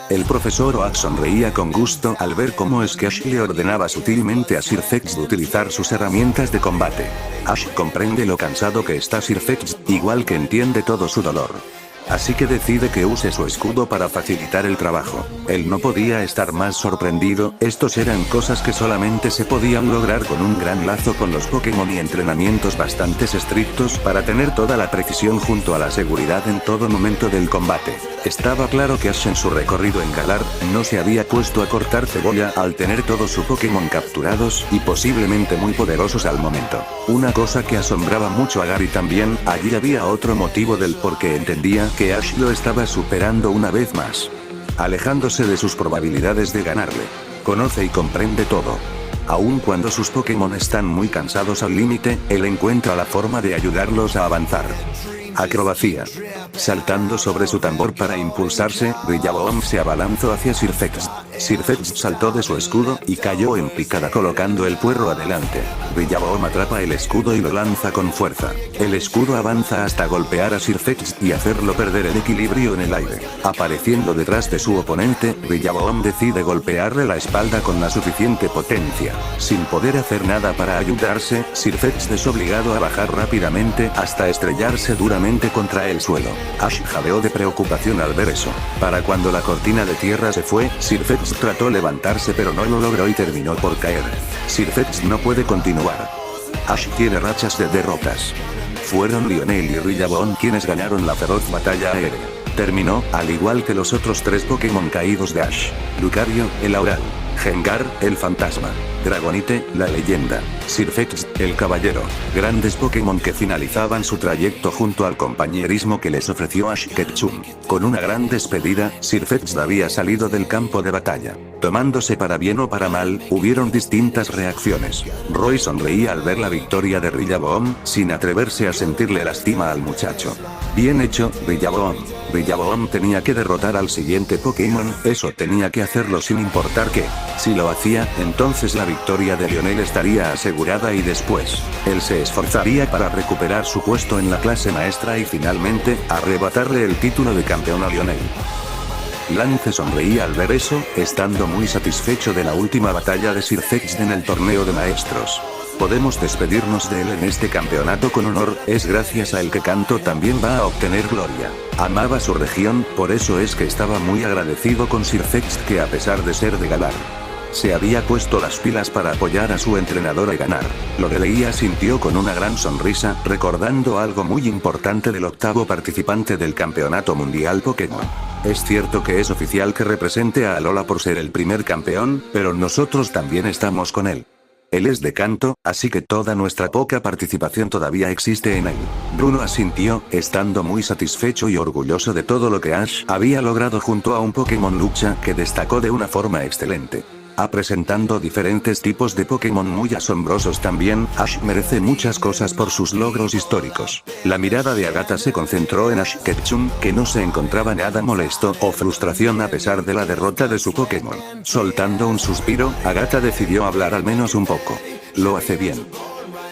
El profesor Oak sonreía con gusto al ver cómo es que Ash le ordenaba sutilmente a Sirfetch'd utilizar sus herramientas de combate. Ash comprende lo cansado que está Sirfetch'd, igual que entiende todo su dolor. Así que decide que use su escudo para facilitar el trabajo. Él no podía estar más sorprendido, estos eran cosas que solamente se podían lograr con un gran lazo con los Pokémon y entrenamientos bastante estrictos para tener toda la precisión junto a la seguridad en todo momento del combate. Estaba claro que Ash en su recorrido en Galar, no se había puesto a cortar cebolla al tener todos sus Pokémon capturados y posiblemente muy poderosos al momento. Una cosa que asombraba mucho a Gary también, allí había otro motivo del por qué entendía que Ash lo estaba superando una vez más. Alejándose de sus probabilidades de ganarle. Conoce y comprende todo. Aun cuando sus Pokémon están muy cansados al límite, él encuentra la forma de ayudarlos a avanzar. Acrobacia. Saltando sobre su tambor para impulsarse, Rillaboom se abalanzó hacia Sirfetch'd. Sirfetch'd saltó de su escudo y cayó en picada colocando el puerro adelante. Rillaboom atrapa el escudo y lo lanza con fuerza. El escudo avanza hasta golpear a Sirfetch'd y hacerlo perder el equilibrio en el aire. Apareciendo detrás de su oponente, Rillaboom decide golpearle la espalda con la suficiente potencia. Sin poder hacer nada para ayudarse, Sirfetch'd es obligado a bajar rápidamente hasta estrellarse duramente contra el suelo. Ash jadeó de preocupación al ver eso. Para cuando la cortina de tierra se fue, Sirfetch'd trató levantarse pero no lo logró y terminó por caer. Sirfetch'd no puede continuar. Ash tiene rachas de derrotas. Fueron Lionel y Rillaboom quienes ganaron la feroz batalla aérea. Terminó, al igual que los otros tres Pokémon caídos de Ash. Lucario, el Aural. Gengar, el fantasma. Dragonite, la leyenda. Sirfetch'd, el caballero. Grandes Pokémon que finalizaban su trayecto junto al compañerismo que les ofreció Ash Ketchum. Con una gran despedida, Sirfetch'd había salido del campo de batalla. Tomándose para bien o para mal, hubieron distintas reacciones. Roy sonreía al ver la victoria de Rillaboom, sin atreverse a sentirle lástima al muchacho. Bien hecho, Rillaboom. Rillaboom tenía que derrotar al siguiente Pokémon, eso tenía que hacerlo sin importar qué. Si lo hacía, entonces la victoria de Lionel estaría asegurada y después, él se esforzaría para recuperar su puesto en la clase maestra y finalmente, arrebatarle el título de campeón a Lionel. Lance sonreía al ver eso, estando muy satisfecho de la última batalla de Sirfetch'd en el torneo de maestros. Podemos despedirnos de él en este campeonato con honor, es gracias a él que Kanto también va a obtener gloria. Amaba su región, por eso es que estaba muy agradecido con Sirfetch'd que a pesar de ser de Galar, se había puesto las pilas para apoyar a su entrenador y ganar. Lorelia sintió con una gran sonrisa, recordando algo muy importante del octavo participante del campeonato mundial Pokémon. Es cierto que es oficial que represente a Alola por ser el primer campeón, pero nosotros también estamos con él. Él es de Kanto, así que toda nuestra poca participación todavía existe en él. Bruno asintió, estando muy satisfecho y orgulloso de todo lo que Ash había logrado junto a un Pokémon lucha que destacó de una forma excelente. Presentando diferentes tipos de Pokémon muy asombrosos también, Ash merece muchas cosas por sus logros históricos. La mirada de Agatha se concentró en Ash Ketchum, que no se encontraba nada molesto o frustración a pesar de la derrota de su Pokémon. Soltando un suspiro, Agatha decidió hablar al menos un poco. Lo hace bien.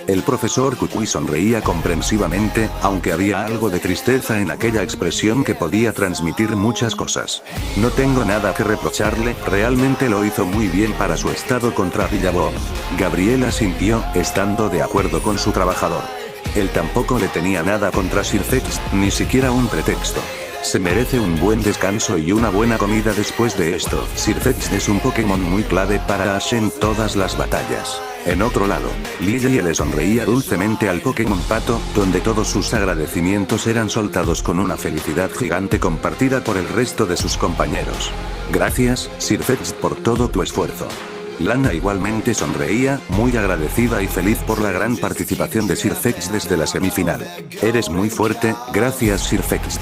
El profesor Kukui sonreía comprensivamente, aunque había algo de tristeza en aquella expresión que podía transmitir muchas cosas. No tengo nada que reprocharle, realmente lo hizo muy bien para su estado contra Billabong. Gabriela sintió, estando de acuerdo con su trabajador. Él tampoco le tenía nada contra Sir Fex, ni siquiera un pretexto. Se merece un buen descanso y una buena comida después de esto. Sir Fex es un Pokémon muy clave para Ash en todas las batallas. En otro lado, Lily le sonreía dulcemente al Pokémon Pato, donde todos sus agradecimientos eran soltados con una felicidad gigante compartida por el resto de sus compañeros. Gracias, Sir Fex, por todo tu esfuerzo. Lana igualmente sonreía, muy agradecida y feliz por la gran participación de Sir Fex desde la semifinal. Eres muy fuerte, gracias Sir Fex.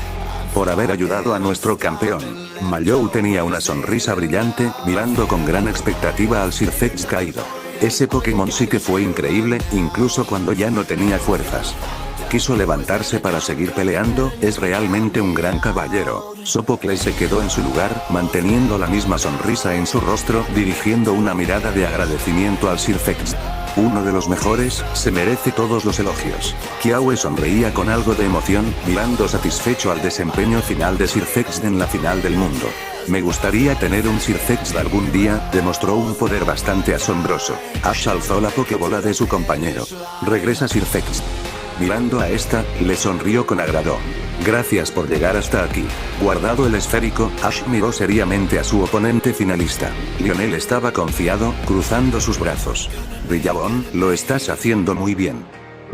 Por haber ayudado a nuestro campeón. Mallow tenía una sonrisa brillante, mirando con gran expectativa al Sir Fex caído. Ese Pokémon sí que fue increíble, incluso cuando ya no tenía fuerzas. Quiso levantarse para seguir peleando, es realmente un gran caballero. Sophocles se quedó en su lugar, manteniendo la misma sonrisa en su rostro, dirigiendo una mirada de agradecimiento al Sir Fex. Uno de los mejores, se merece todos los elogios. Kiawe sonreía con algo de emoción, mirando satisfecho al desempeño final de Sir Fex en la final del mundo. Me gustaría tener un Sir Fex algún día, demostró un poder bastante asombroso. Ash alzó la Pokébola de su compañero. Regresa Sir Fex. Mirando a esta, le sonrió con agrado. Gracias por llegar hasta aquí. Guardado el esférico, Ash miró seriamente a su oponente finalista. Lionel estaba confiado, cruzando sus brazos. Billabong, lo estás haciendo muy bien.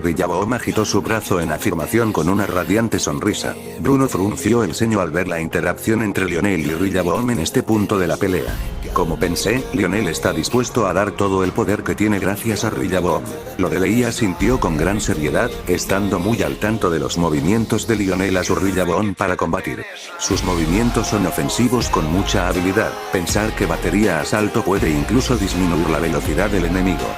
Billabong agitó su brazo en afirmación con una radiante sonrisa. Bruno frunció el ceño al ver la interacción entre Lionel y Billabong en este punto de la pelea. Como pensé, Lionel está dispuesto a dar todo el poder que tiene gracias a Billabong. Lorelei sintió con gran seriedad, estando muy al tanto de los movimientos de Lionel a su Billabong para combatir. Sus movimientos son ofensivos con mucha habilidad. Pensar que batería a salto puede incluso disminuir la velocidad del enemigo.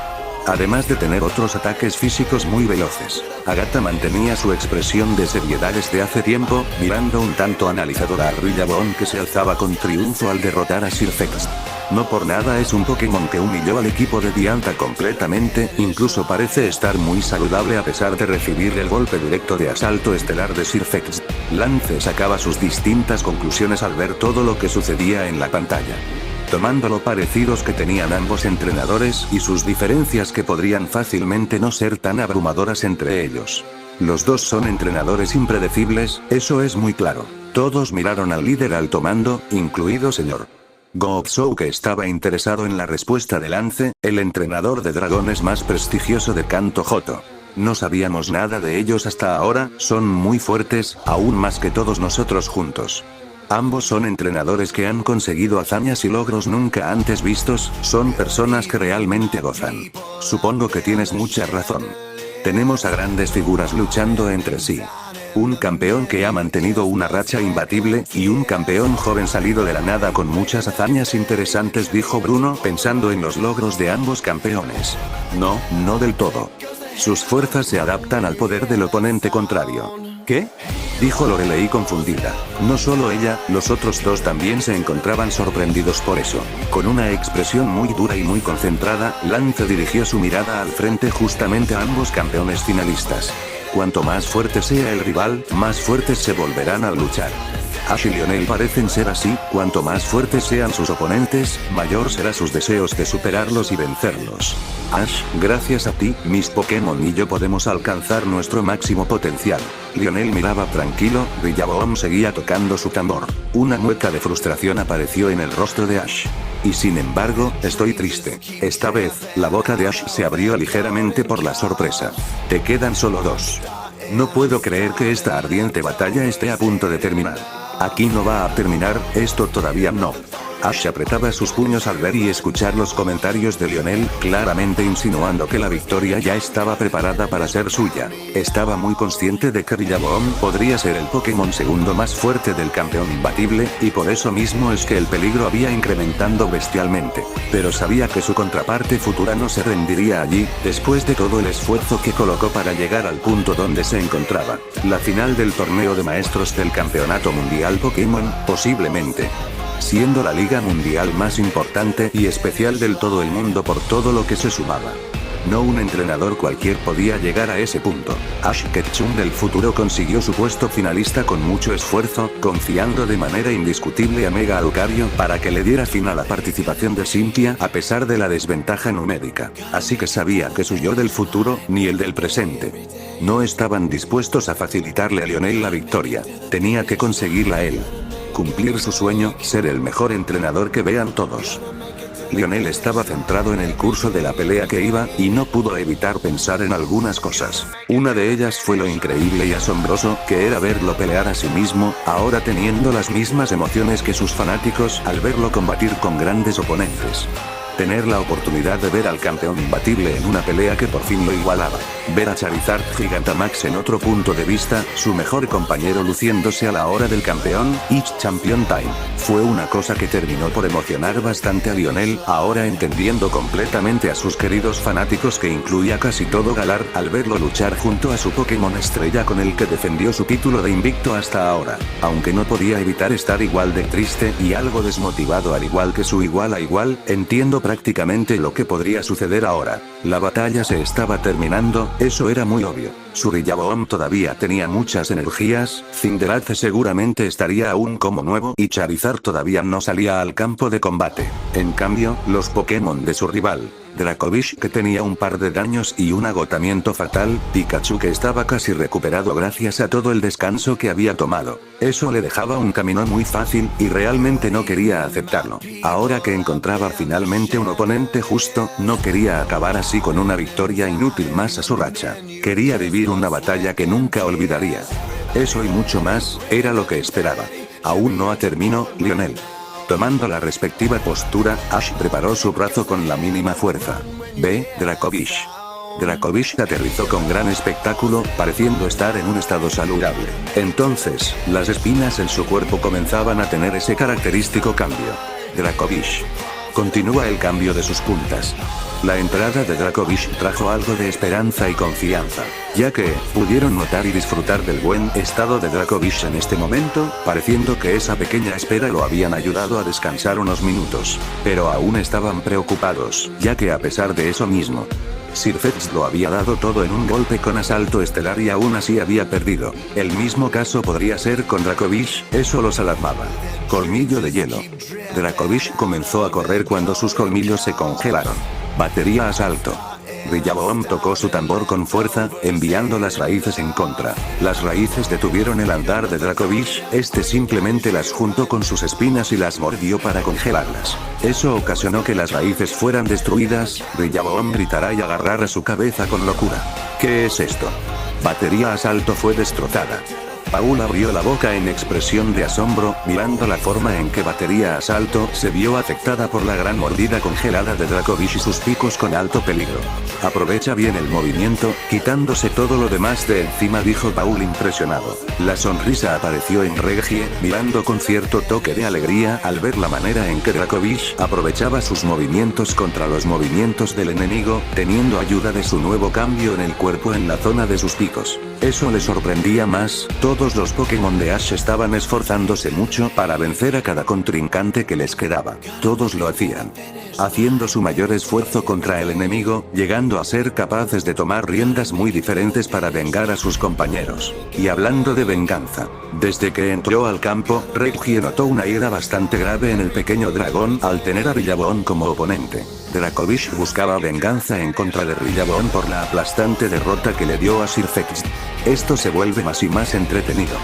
Además de tener otros ataques físicos muy veloces. Agatha mantenía su expresión de seriedad desde hace tiempo, mirando un tanto analizadora a Billabong que se alzaba con triunfo al derrotar a Sir Fex. No por nada es un Pokémon que humilló al equipo de Dialga completamente, incluso parece estar muy saludable a pesar de recibir el golpe directo de asalto estelar de Sir Fex. Lance sacaba sus distintas conclusiones al ver todo lo que sucedía en la pantalla. Tomando lo parecidos que tenían ambos entrenadores y sus diferencias que podrían fácilmente no ser tan abrumadoras entre ellos. Los dos son entrenadores impredecibles, eso es muy claro. Todos miraron al líder alto mando, incluido Sr. Goopsou, que estaba interesado en la respuesta de Lance, el entrenador de dragones más prestigioso de Kanto Joto. No sabíamos nada de ellos hasta ahora, son muy fuertes, aún más que todos nosotros juntos. Ambos son entrenadores que han conseguido hazañas y logros nunca antes vistos, son personas que realmente gozan. Supongo que tienes mucha razón. Tenemos a grandes figuras luchando entre sí. Un campeón que ha mantenido una racha imbatible, y un campeón joven salido de la nada con muchas hazañas interesantes, dijo Bruno pensando en los logros de ambos campeones. No, no del todo. Sus fuerzas se adaptan al poder del oponente contrario. ¿Qué? Dijo Lorelei confundida. No solo ella, los otros dos también se encontraban sorprendidos por eso. Con una expresión muy dura y muy concentrada, Lance dirigió su mirada al frente justamente a ambos campeones finalistas. Cuanto más fuerte sea el rival, más fuertes se volverán a luchar. Ash y Lionel parecen ser así, cuanto más fuertes sean sus oponentes, mayor será sus deseos de superarlos y vencerlos. Ash, gracias a ti, mis Pokémon y yo podemos alcanzar nuestro máximo potencial. Lionel miraba tranquilo, Billabong seguía tocando su tambor. Una mueca de frustración apareció en el rostro de Ash. Y sin embargo, estoy triste. Esta vez, la boca de Ash se abrió ligeramente por la sorpresa. Te quedan solo dos. No puedo creer que esta ardiente batalla esté a punto de terminar. Aquí no va a terminar, esto todavía no. Ash apretaba sus puños al ver y escuchar los comentarios de Lionel, claramente insinuando que la victoria ya estaba preparada para ser suya. Estaba muy consciente de que Billabong podría ser el Pokémon segundo más fuerte del campeón imbatible, y por eso mismo es que el peligro había incrementando bestialmente. Pero sabía que su contraparte futura no se rendiría allí, después de todo el esfuerzo que colocó para llegar al punto donde se encontraba. La final del torneo de maestros del Campeonato Mundial Pokémon, posiblemente siendo la liga mundial más importante y especial del todo el mundo por todo lo que se sumaba. No un entrenador cualquier podía llegar a ese punto. Ash Ketchum del futuro consiguió su puesto finalista con mucho esfuerzo, confiando de manera indiscutible a Mega Lucario para que le diera fin a la participación de Cynthia a pesar de la desventaja numérica. Así que sabía que su yo del futuro, ni el del presente, no estaban dispuestos a facilitarle a Lionel la victoria. Tenía que conseguirla él. Cumplir su sueño, ser el mejor entrenador que vean todos. Lionel estaba centrado en el curso de la pelea que iba, y no pudo evitar pensar en algunas cosas. Una de ellas fue lo increíble y asombroso que era verlo pelear a sí mismo, ahora teniendo las mismas emociones que sus fanáticos al verlo combatir con grandes oponentes. Tener la oportunidad de ver al campeón imbatible en una pelea que por fin lo igualaba. Ver a Charizard Gigantamax en otro punto de vista, su mejor compañero luciéndose a la hora del campeón, It's Champion Time. Fue una cosa que terminó por emocionar bastante a Lionel, ahora entendiendo completamente a sus queridos fanáticos que incluía casi todo Galar, al verlo luchar junto a su Pokémon estrella con el que defendió su título de invicto hasta ahora. Aunque no podía evitar estar igual de triste y algo desmotivado al igual que su igual a igual, entiendo prácticamente lo que podría suceder ahora. La batalla se estaba terminando, eso era muy obvio. Suriyaboom todavía tenía muchas energías, Cinderace seguramente estaría aún como nuevo y Charizard todavía no salía al campo de combate. En cambio, los Pokémon de su rival, Dracovish que tenía un par de daños y un agotamiento fatal, Pikachu que estaba casi recuperado gracias a todo el descanso que había tomado. Eso le dejaba un camino muy fácil, y realmente no quería aceptarlo. Ahora que encontraba finalmente un oponente justo, no quería acabar así con una victoria inútil más a su racha. Quería vivir una batalla que nunca olvidaría. Eso y mucho más, era lo que esperaba. Aún no ha terminado, Lionel. Tomando la respectiva postura, Ash preparó su brazo con la mínima fuerza. B. Dracovish. Dracovish aterrizó con gran espectáculo, pareciendo estar en un estado saludable. Entonces, las espinas en su cuerpo comenzaban a tener ese característico cambio. Dracovish. Continúa el cambio de sus puntas. La entrada de Dracovish trajo algo de esperanza y confianza, ya que pudieron notar y disfrutar del buen estado de Dracovish en este momento, pareciendo que esa pequeña espera lo habían ayudado a descansar unos minutos. Pero aún estaban preocupados, ya que a pesar de eso mismo, Sirfetch'd lo había dado todo en un golpe con asalto estelar y aún así había perdido. El mismo caso podría ser con Dracovish, eso los alarmaba. Colmillo de hielo. Dracovish comenzó a correr cuando sus colmillos se congelaron. Batería asalto. Rillaboom tocó su tambor con fuerza, enviando las raíces en contra. Las raíces detuvieron el andar de Dracovish, este simplemente las juntó con sus espinas y las mordió para congelarlas. Eso ocasionó que las raíces fueran destruidas, Rillaboom gritará y agarrará su cabeza con locura. ¿Qué es esto? Batería asalto fue destrozada. Paul abrió la boca en expresión de asombro, mirando la forma en que Batería Asalto se vio afectada por la gran mordida congelada de Dracovish y sus picos con alto peligro. Aprovecha bien el movimiento, quitándose todo lo demás de encima, dijo Paul impresionado. La sonrisa apareció en Reggie, mirando con cierto toque de alegría al ver la manera en que Dracovish aprovechaba sus movimientos contra los movimientos del enemigo, teniendo ayuda de su nuevo cambio en el cuerpo en la zona de sus picos. Eso le sorprendía más, todos los Pokémon de Ash estaban esforzándose mucho para vencer a cada contrincante que les quedaba. Todos lo hacían, haciendo su mayor esfuerzo contra el enemigo, llegando a ser capaces de tomar riendas muy diferentes para vengar a sus compañeros. Y hablando de venganza, desde que entró al campo, Reggie notó una ira bastante grave en el pequeño dragón al tener a Rillaboom como oponente. Dracovish buscaba venganza en contra de Rillaboom por la aplastante derrota que le dio a Sirfetch'd. Esto se vuelve más y más entretenido.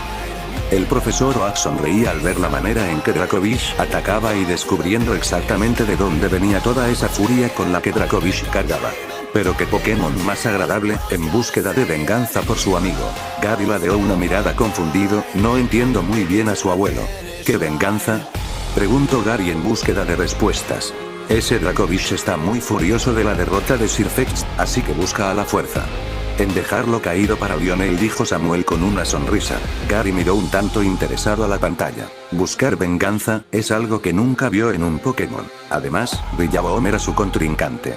El profesor Oak sonreía al ver la manera en que Dracovish atacaba y descubriendo exactamente de dónde venía toda esa furia con la que Dracovish cargaba. Pero qué Pokémon más agradable, en búsqueda de venganza por su amigo. Gary ladeó una mirada confundido, no entiendo muy bien a su abuelo. ¿Qué venganza? Preguntó Gary en búsqueda de respuestas. Ese Dracovish está muy furioso de la derrota de Sirfetch'd, así que busca a la fuerza en dejarlo caído para Lionel, dijo Samuel con una sonrisa. Gary miró un tanto interesado a la pantalla. Buscar venganza es algo que nunca vio en un Pokémon. Además, Rillaboom era su contrincante.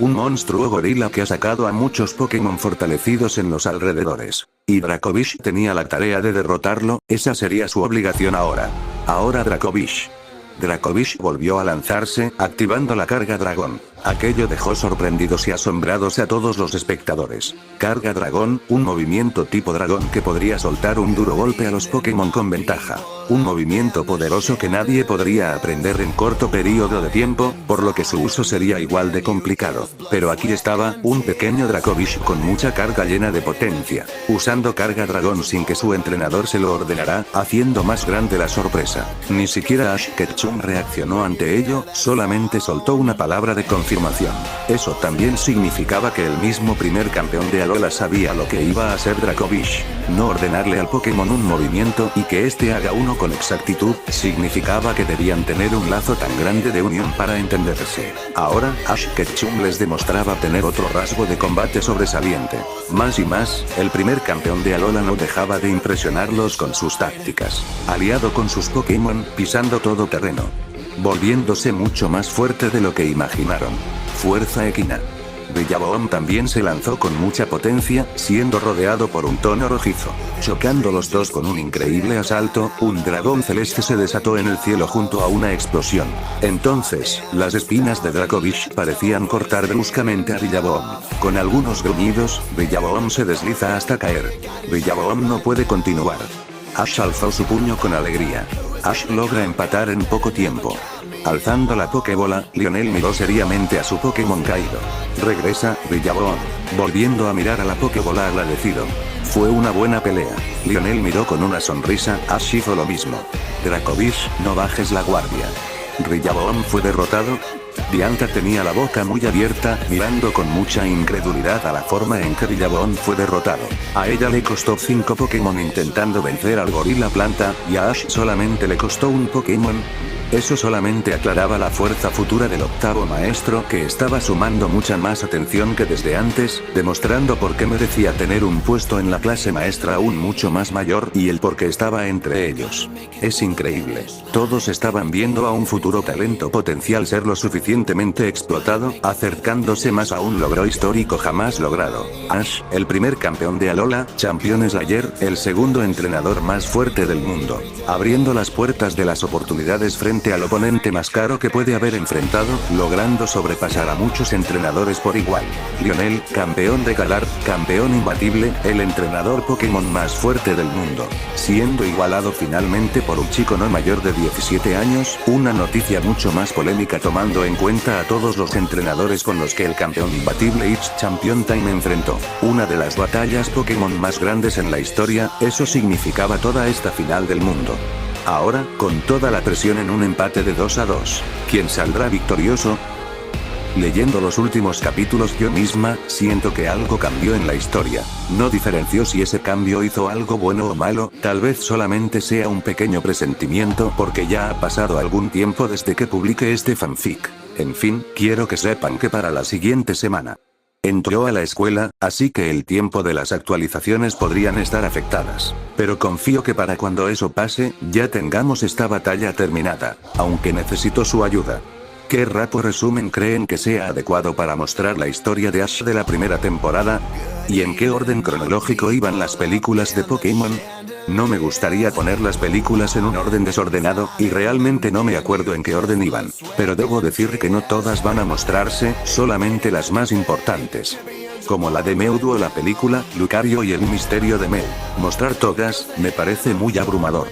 Un monstruo gorila que ha sacado a muchos Pokémon fortalecidos en los alrededores. Y Dracovish tenía la tarea de derrotarlo, esa sería su obligación ahora. Ahora Dracovish volvió a lanzarse, activando la carga dragón. Aquello dejó sorprendidos y asombrados a todos los espectadores. Carga dragón, un movimiento tipo dragón que podría soltar un duro golpe a los Pokémon con ventaja. Un movimiento poderoso que nadie podría aprender en corto periodo de tiempo, por lo que su uso sería igual de complicado. Pero aquí estaba, un pequeño Dracovish con mucha carga llena de potencia, usando carga dragón sin que su entrenador se lo ordenara, haciendo más grande la sorpresa. Ni siquiera Ash Ketchum reaccionó ante ello, solamente soltó una palabra de confirmación. Eso también significaba que el mismo primer campeón de Alola sabía lo que iba a hacer Dracovish. No ordenarle al Pokémon un movimiento y que este haga uno con exactitud, significaba que debían tener un lazo tan grande de unión para entenderse. Ahora, Ash Ketchum les demostraba tener otro rasgo de combate sobresaliente. Más y más, el primer campeón de Alola no dejaba de impresionarlos con sus tácticas. Aliado con sus Pokémon, pisando todo terreno, volviéndose mucho más fuerte de lo que imaginaron. Fuerza equina. Rillaboom también se lanzó con mucha potencia, siendo rodeado por un tono rojizo. Chocando los dos con un increíble asalto, un dragón celeste se desató en el cielo junto a una explosión. Entonces, las espinas de Dracovish parecían cortar bruscamente a Rillaboom. Con algunos gruñidos, Rillaboom se desliza hasta caer. Rillaboom no puede continuar. Ash alzó su puño con alegría. Ash logra empatar en poco tiempo. Alzando la Pokébola, Lionel miró seriamente a su Pokémon caído. Regresa, Rillaboom. Volviendo a mirar a la Pokébola agradecido. Fue una buena pelea. Lionel miró con una sonrisa, Ash hizo lo mismo. Dracovish, no bajes la guardia. ¿Rillaboom fue derrotado? Dialga tenía la boca muy abierta, mirando con mucha incredulidad a la forma en que Rillaboom fue derrotado. A ella le costó 5 Pokémon intentando vencer al gorila planta, y a Ash solamente le costó un Pokémon. Eso solamente aclaraba la fuerza futura del octavo maestro, que estaba sumando mucha más atención que desde antes, demostrando por qué merecía tener un puesto en la clase maestra aún mucho más mayor y el por qué estaba entre ellos. Es increíble. Todos estaban viendo a un futuro talento potencial ser lo suficientemente explotado, acercándose más a un logro histórico jamás logrado. Ash, el primer campeón de Alola, Champion Slayer, el segundo entrenador más fuerte del mundo, abriendo las puertas de las oportunidades frente al oponente más caro que puede haber enfrentado, logrando sobrepasar a muchos entrenadores por igual. Lionel, campeón de Galar, campeón imbatible, el entrenador Pokémon más fuerte del mundo, siendo igualado finalmente por un chico no mayor de 17 años, una noticia mucho más polémica tomando en cuenta a todos los entrenadores con los que el campeón imbatible It's Champion Time enfrentó. Una de las batallas Pokémon más grandes en la historia, eso significaba toda esta final del mundo. Ahora, con toda la presión en un empate de 2-2, ¿quién saldrá victorioso? Leyendo los últimos capítulos yo misma, siento que algo cambió en la historia. No diferenció si ese cambio hizo algo bueno o malo, tal vez solamente sea un pequeño presentimiento porque ya ha pasado algún tiempo desde que publiqué este fanfic. En fin, quiero que sepan que para la siguiente semana entró a la escuela, así que el tiempo de las actualizaciones podrían estar afectadas. Pero confío que para cuando eso pase, ya tengamos esta batalla terminada, aunque necesito su ayuda. ¿Qué rapo resumen creen que sea adecuado para mostrar la historia de Ash de la primera temporada? ¿Y en qué orden cronológico iban las películas de Pokémon? No me gustaría poner las películas en un orden desordenado, y realmente no me acuerdo en qué orden iban. Pero debo decir que no todas van a mostrarse, solamente las más importantes. Como la de Mewtwo o la película, Lucario y el misterio de Mew. Mostrar todas, me parece muy abrumador.